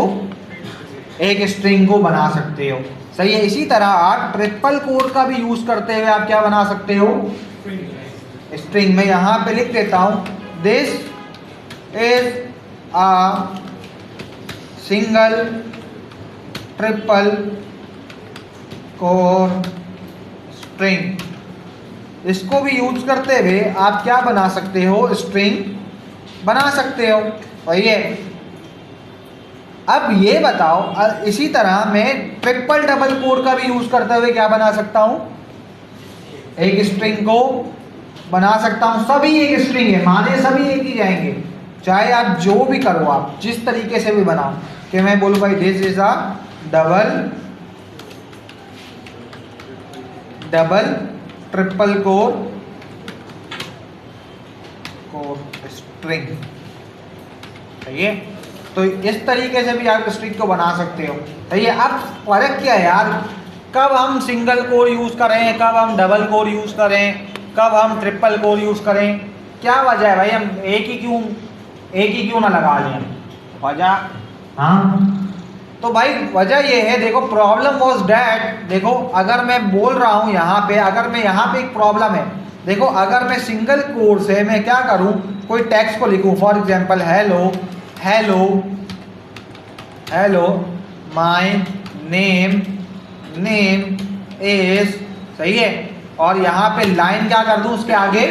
एक स्ट्रिंग को बना सकते हो। सही है। इसी तरह आप ट्रिपल कोर का भी यूज करते हुए आप क्या बना सकते हो? स्ट्रिंग। में यहाँ पे लिख देता हूँ this is a single triple core string. इसको भी यूज करते हुए आप क्या बना सकते हो? स्ट्रिंग बना सकते हो। वही है। अब ये बताओ, इसी तरह मैं ट्रिपल डबल कोर का भी यूज करते हुए क्या बना सकता हूं? एक स्ट्रिंग को बना सकता हूं। सभी एक स्ट्रिंग है, माने सभी एक ही जाएंगे, चाहे आप जो भी करो, आप जिस तरीके से भी बनाओ। कि मैं बोलूं भाई this is a double triple core string. सही है। तो इस तरीके से भी आप स्ट्रिंग को बना सकते हो। सही है। अब फर्क क्या है यार, कब हम सिंगल कोर यूज करें, कब हम डबल कोर यूज करें, कब हम ट्रिपल कोर यूज करें? क्या वजह है भाई? हम एक ही क्यों ना लगा लें? वजह, हाँ, तो भाई वजह ये है, देखो प्रॉब्लम वॉज डैट। देखो अगर मैं बोल रहा हूँ यहाँ पे, अगर मैं यहाँ पे एक प्रॉब्लम है, देखो अगर मैं सिंगल कोर से मैं क्या करूँ, कोई टेक्स्ट को लिखूँ, for example hello my name is. सही है। और यहाँ पे लाइन क्या कर दूँ, उसके आगे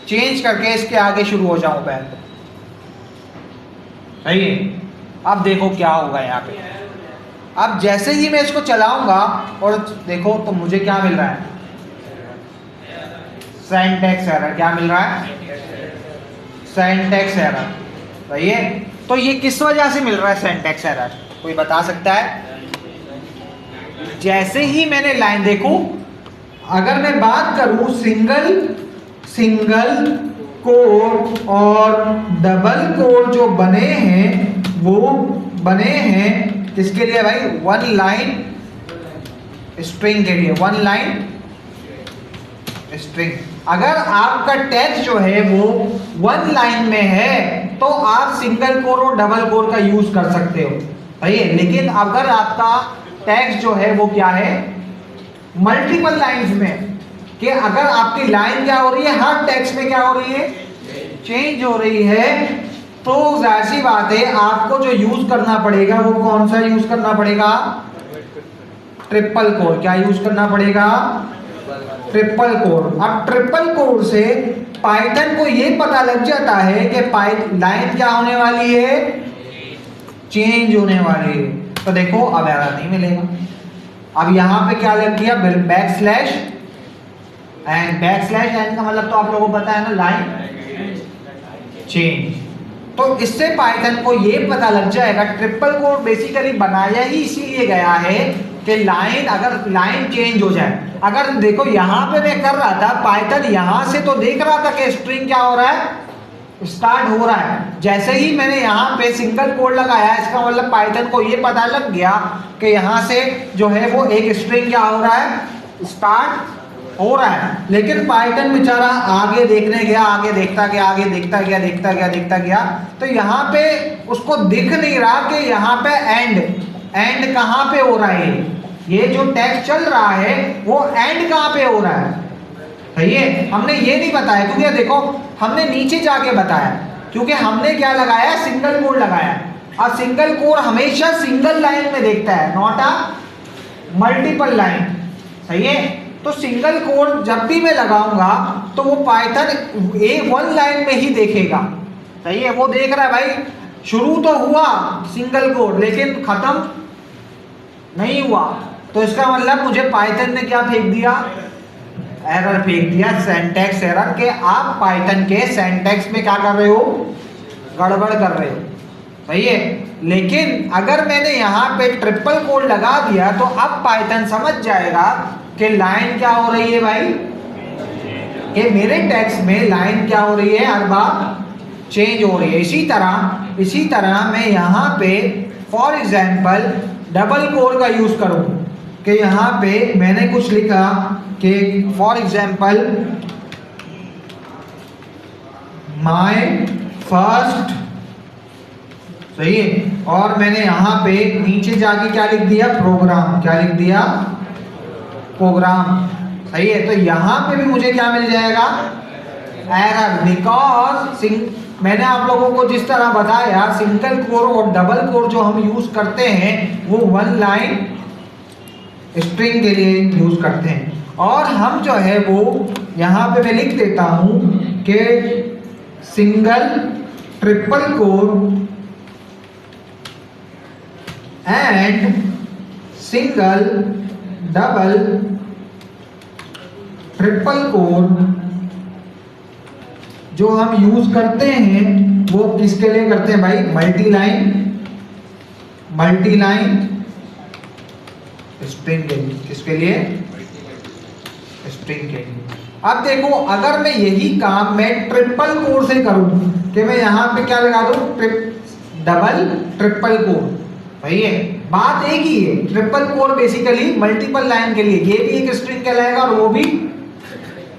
चेंज करके इसके आगे शुरू हो जाऊं मैं, सही है। अब देखो क्या होगा यहाँ पे, अब जैसे ही मैं इसको चलाऊंगा और देखो तो मुझे क्या मिल रहा है, सिंटैक्स एरर। क्या मिल रहा है? सिंटैक्स एरर, सही है। तो ये किस वजह से मिल रहा है सिंटैक्स एरर, कोई बता सकता है? जैसे ही मैंने लाइन, देखो अगर मैं बात करूं सिंगल कोड और डबल कोड जो बने हैं वो बने हैं किसके लिए भाई? वन लाइन स्ट्रिंग के लिए, वन लाइन स्ट्रिंग। अगर आपका टेक्स्ट जो है वो वन लाइन में है तो आप सिंगल कोड और डबल कोड का यूज कर सकते हो, सही है। लेकिन अगर आपका टेक्स्ट जो है वो क्या है, मल्टीपल लाइंस में, कि अगर आपकी लाइन क्या हो रही है, हर टेक्स्ट में क्या हो रही है, चेंज हो रही है, तो जाहिर सी बात है आपको जो यूज करना पड़ेगा वो कौन सा यूज करना पड़ेगा? Triple code. क्या यूज करना पड़ेगा? Triple code. अब ट्रिपल कोड से पाइथन को ये पता लग जाता है कि लाइन क्या होने वाली है, चेंज होने वाली है। तो देखो अब एरर नहीं मिलेगा। अब यहाँ पे क्या लग गया, back slash and. Back slash and का मतलब तो आप लोगों को पता है ना, लाइन चेंज। तो इससे पाइथन को ये पता लग जाएगा, ट्रिपल कोड बेसिकली बनाया ही इसीलिए गया है कि लाइन, अगर लाइन चेंज हो जाए। अगर देखो यहाँ पे मैं कर रहा था, पाइथन यहाँ से तो देख रहा था कि स्ट्रिंग क्या हो रहा है, स्टार्ट हो रहा है। जैसे ही मैंने यहाँ पे सिंगल कोड लगाया, इसका मतलब पाइथन को ये पता लग गया कि यहाँ से जो है वो एक स्ट्रिंग क्या हो रहा है, स्टार्ट हो रहा है। लेकिन पाइथन बेचारा आगे देखने गया, आगे देखता गया, आगे देखता गया, देखता गया, देखता गया, तो यहाँ पे उसको दिख नहीं रहा कि यहाँ पे एंड कहाँ पे हो रहा है। ये जो टेक्स्ट चल रहा है वो एंड कहाँ पे हो रहा है, सही है। हमने ये नहीं बताया, क्योंकि देखो हमने नीचे जाके बताया, क्योंकि हमने क्या लगाया, सिंगल कोड लगाया। और सिंगल कोड हमेशा सिंगल लाइन में देखता है, नॉट अ मल्टीपल लाइन, सही है। तो सिंगल कोड जब भी मैं लगाऊंगा तो वो पाइथन वन लाइन में ही देखेगा, सही है। वो देख रहा है भाई शुरू तो हुआ सिंगल कोड लेकिन खत्म नहीं हुआ, तो इसका मतलब मुझे पाइथन ने क्या फेंक दिया, एरर फेंक दिया, सिंटैक्स एरर, के आप पाइथन के सिंटैक्स में क्या कर रहे हो, गड़बड़ कर रहे हो, सही है। लेकिन अगर मैंने यहाँ पे ट्रिपल कोड लगा दिया तो अब पाइथन समझ जाएगा कि लाइन क्या हो रही है भाई, कि मेरे टेक्स्ट में लाइन क्या हो रही है, हर बार चेंज हो रही है। इसी तरह मैं यहाँ पे फॉर एग्जाम्पल डबल कोड का यूज करूँ कि यहाँ पे मैंने कुछ लिखा कि फॉर एग्जाम्पल माय फर्स्ट, सही है। और मैंने यहाँ पे नीचे जाके क्या लिख दिया, प्रोग्राम। क्या लिख दिया, प्रोग्राम, सही है। तो यहाँ पे भी मुझे क्या मिल जाएगा, एरर, बिकॉज मैंने आप लोगों को जिस तरह बताया सिंगल कोड और डबल कोड जो हम यूज करते हैं वो वन लाइन स्ट्रिंग के लिए यूज करते हैं। और हम जो है वो यहाँ पे मैं लिख देता हूँ कि single triple code and single double triple code जो हम यूज करते हैं वो किसके लिए करते हैं भाई, मल्टी लाइन स्ट्रिंग के लिए। किसके लिए, स्ट्रिंग के लिए। अब देखो अगर मैं यही काम मैं ट्रिपल कोड से करूं कि मैं यहाँ पे क्या लगा दूं, डबल ट्रिपल कोड, सही है, बात एक ही है। Triple code basically multiple line के लिए, ये भी एक स्ट्रिंग कहलाएगा और वो भी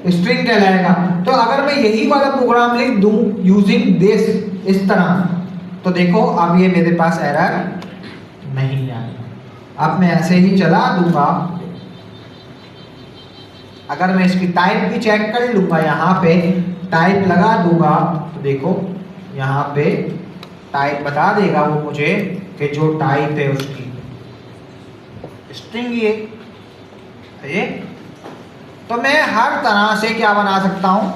स्ट्रिंग कहलाएगा। तो अगर मैं यही वाला प्रोग्राम लिख दूं यूजिंग दिस, इस तरह, तो देखो अब ये मेरे पास एरर नहीं आएगा। अब मैं ऐसे ही चला दूंगा, अगर मैं इसकी टाइप भी चेक कर लूंगा, यहाँ पे टाइप लगा दूंगा तो देखो यहाँ पे टाइप बता देगा वो मुझे कि जो टाइप है उसकी स्ट्रिंग ये। तो मैं हर तरह से क्या बना सकता हूँ,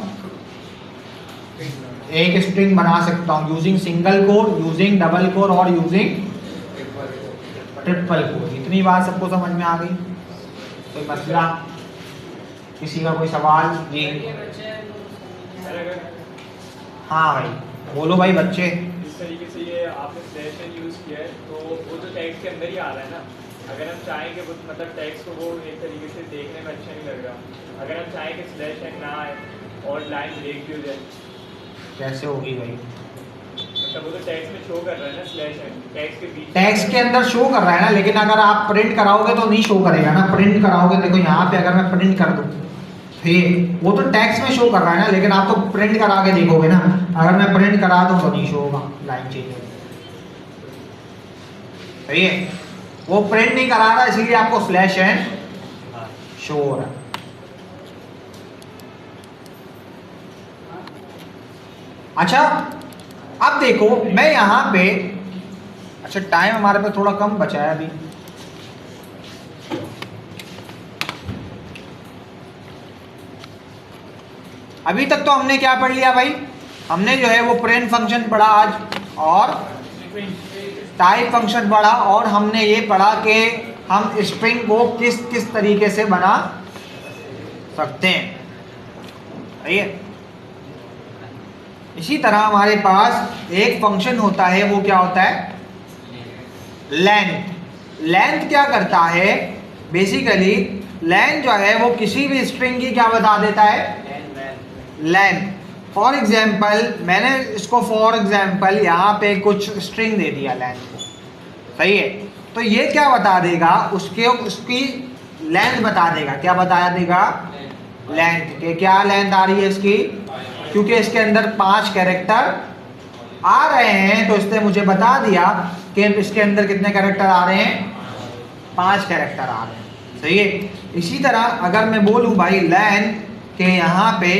एक स्ट्रिंग बना सकता हूँ using single core, using double core और यूजिंग ट्रिपल कोर। इतनी बात सबको समझ में आ गई? कोई मसला, किसी का कोई सवाल? जी हाँ भाई बोलो भाई बच्चे। इस तरीके से ये आपने स्लैश एन यूज़ किया है तो वो तो टैक्स के अंदर ही आ रहा है ना। अगर हम चाहें कि वो मतलब टैक्स को वो एक तरीके से देखने में अच्छा नहीं लग रहा, अगर हम चाहें कि स्लैश एन ना आए और लाइन ब्रेक भी हो जाए, कैसे होगी भाई? मतलब वो तो टैक्स में शो कर रहा है ना स्लैश एन, टैक्स के बीच टैक्स के अंदर शो कर रहा है ना, लेकिन अगर आप प्रिंट कराओगे तो नहीं शो करेगा ना। प्रिंट कराओगे, देखो यहाँ पे अगर मैं प्रिंट कर दूँ फिर वो तो टैक्स में शो कर रहा है ना, लेकिन आप तो प्रिंट करा के देखोगे ना। अगर मैं प्रिंट करा दूँ तो नहीं शो होगा, लाइन चेंज होगी। सही है, वो प्रिंट नहीं करा रहा इसीलिए आपको स्लैश एन शो हो रहा है। अच्छा अब देखो मैं यहां पे, अच्छा टाइम हमारे पे थोड़ा कम बचा है अभी। अभी तक तो हमने क्या पढ़ लिया भाई? हमने जो है वो प्रिंट फंक्शन पढ़ा आज, और टाइप फंक्शन पढ़ा, और हमने ये पढ़ा कि हम स्ट्रिंग को किस किस तरीके से बना सकते हैं। सही है। इसी तरह हमारे पास एक फंक्शन होता है, वो क्या होता है? लेंथ। लेंथ क्या करता है? बेसिकली लेंथ जो है वो किसी भी स्ट्रिंग की क्या बता देता है? लेंथ। फॉर एग्जाम्पल मैंने इसको फॉर एग्जाम्पल यहाँ पे कुछ स्ट्रिंग दे दिया लेंथ को, सही है। तो ये क्या बता देगा? उसकी लेंथ बता देगा। क्या बता देगा? लेंथ। के क्या लेंथ आ रही है इसकी? क्योंकि इसके अंदर 5 कैरेक्टर आ रहे हैं तो इसने मुझे बता दिया कि इसके अंदर कितने कैरेक्टर आ रहे हैं? 5 कैरेक्टर आ रहे हैं। सही है। इसी तरह अगर मैं बोलूं भाई लेंथ के यहाँ पे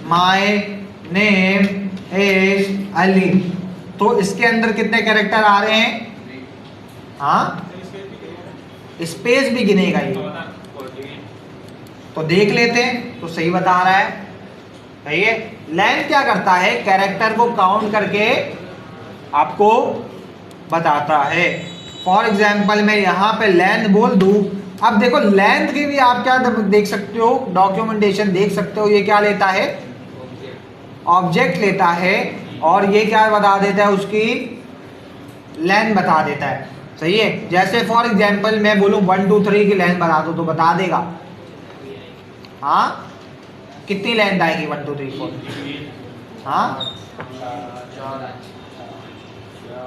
माय नेम इज अली, तो इसके अंदर कितने कैरेक्टर आ रहे हैं? हाँ, स्पेस भी गिनेगा ये, तो देख लेते हैं। तो सही बता रहा है। सही है। लेंथ क्या करता है? कैरेक्टर को काउंट करके आपको बताता है। फॉर एग्जाम्पल मैं यहाँ पे लेंथ बोल दूं, अब देखो लेंथ की भी आप क्या देख सकते हो, डॉक्यूमेंटेशन देख सकते हो। ये क्या लेता है? ऑब्जेक्ट लेता है, और ये क्या बता देता है? उसकी लेंथ बता देता है। सही है। जैसे फॉर एग्जाम्पल मैं बोलूँ 1 2 3 की लेंथ बता दो तो बता देगा। हाँ, कितनी लेंथ आएगी? 1 2 3 4। हाँ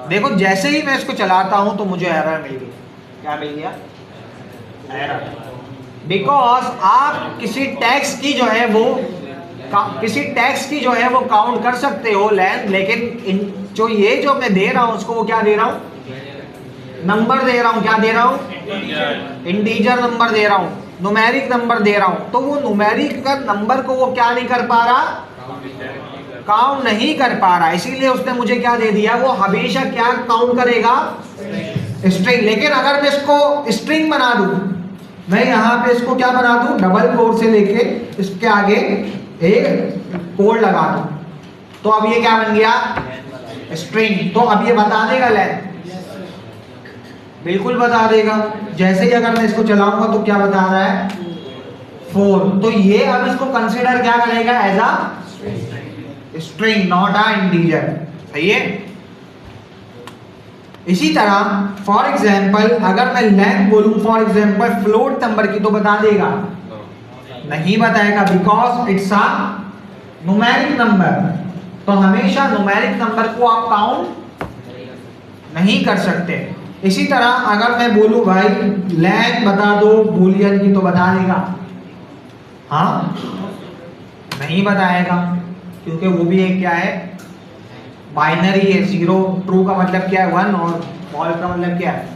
देखो जैसे ही मैं इसको चलाता हूं तो मुझे एरर मिल गई। क्या मिल गया? एरर। बिकॉज आप किसी टैक्स की जो है वो काउंट कर सकते हो लेंथ, लेकिन जो मैं दे रहा हूं उसको वो क्या दे रहा हूं? नंबर दे रहा हूं। क्या दे रहा हूं? इंटीजर नंबर दे रहा हूं, न्यूमेरिक नंबर दे रहा हूं। तो वो न्यूमेरिक का नंबर को वो क्या नहीं कर पा रहा? काउंट नहीं कर पा रहा। इसीलिए उसने मुझे क्या दे दिया? वो हमेशा क्या काउंट करेगा? स्ट्रिंग। लेकिन अगर मैं इसको स्ट्रिंग बना दूं, मैं यहाँ पे इसको क्या बना दूं? डबल कोड से लेके इसके आगे एक कोड लगा दूं, तो अब ये क्या बन गया? स्ट्रिंग। तो अब ये बता देगा लेंथ, बिल्कुल बता देगा। जैसे ही अगर मैं इसको चलाऊंगा तो क्या बता रहा है? 4। तो ये अब इसको कंसीडर क्या करेगा? As a string, not a integer. सही है। इसी तरह फॉर एग्जाम्पल अगर मैं लेंथ बोलूं फॉर एग्जाम्पल फ्लोट नंबर की, तो बता देगा? नहीं बताएगा, because it's a numeric number. तो हमेशा न्यूमेरिक नंबर को आप काउंट नहीं कर सकते। इसी तरह अगर मैं बोलूं भाई लेंथ बता दो बूलियन की, तो बता देगा? हाँ, नहीं बताएगा, क्योंकि वो भी एक क्या है? बाइनरी है। 0 ट्रू का मतलब क्या है? 1, और फॉल्स का मतलब क्या है?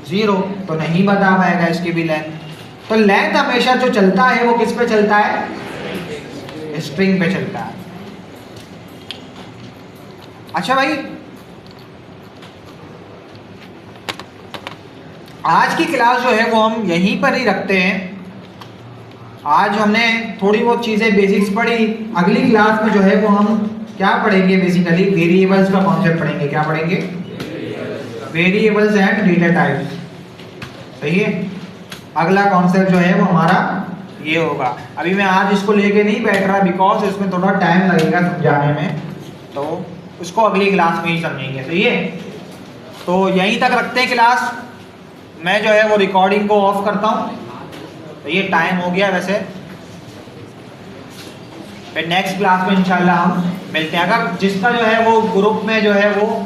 0। तो नहीं बता पाएगा इसकी भी लेंथ। तो लेंथ हमेशा जो चलता है वो किस पे चलता है? स्ट्रिंग पे चलता है। अच्छा भाई, आज की क्लास जो है वो हम यहीं पर ही रखते हैं। आज हमने थोड़ी बहुत चीज़ें बेसिक्स पढ़ी। अगली क्लास में जो है वो हम क्या पढ़ेंगे बेसिकली, वेरिएबल्स का कॉन्सेप्ट पढ़ेंगे। क्या पढ़ेंगे? Variables and data types. सही है। अगला कॉन्सेप्ट जो है वो हमारा ये होगा। अभी मैं आज इसको लेके नहीं बैठ रहा बिकॉज इसमें थोड़ा टाइम लगेगा समझाने में, तो उसको अगली क्लास में ही समझेंगे। सही है। तो यहीं तक रखते हैं क्लास। मैं जो है वो रिकॉर्डिंग को ऑफ करता हूँ। तो ये टाइम हो गया वैसे, फिर नेक्स्ट क्लास में इंशाल्लाह हम मिलते हैं। अगर जिसका जो है वो ग्रुप में जो है वो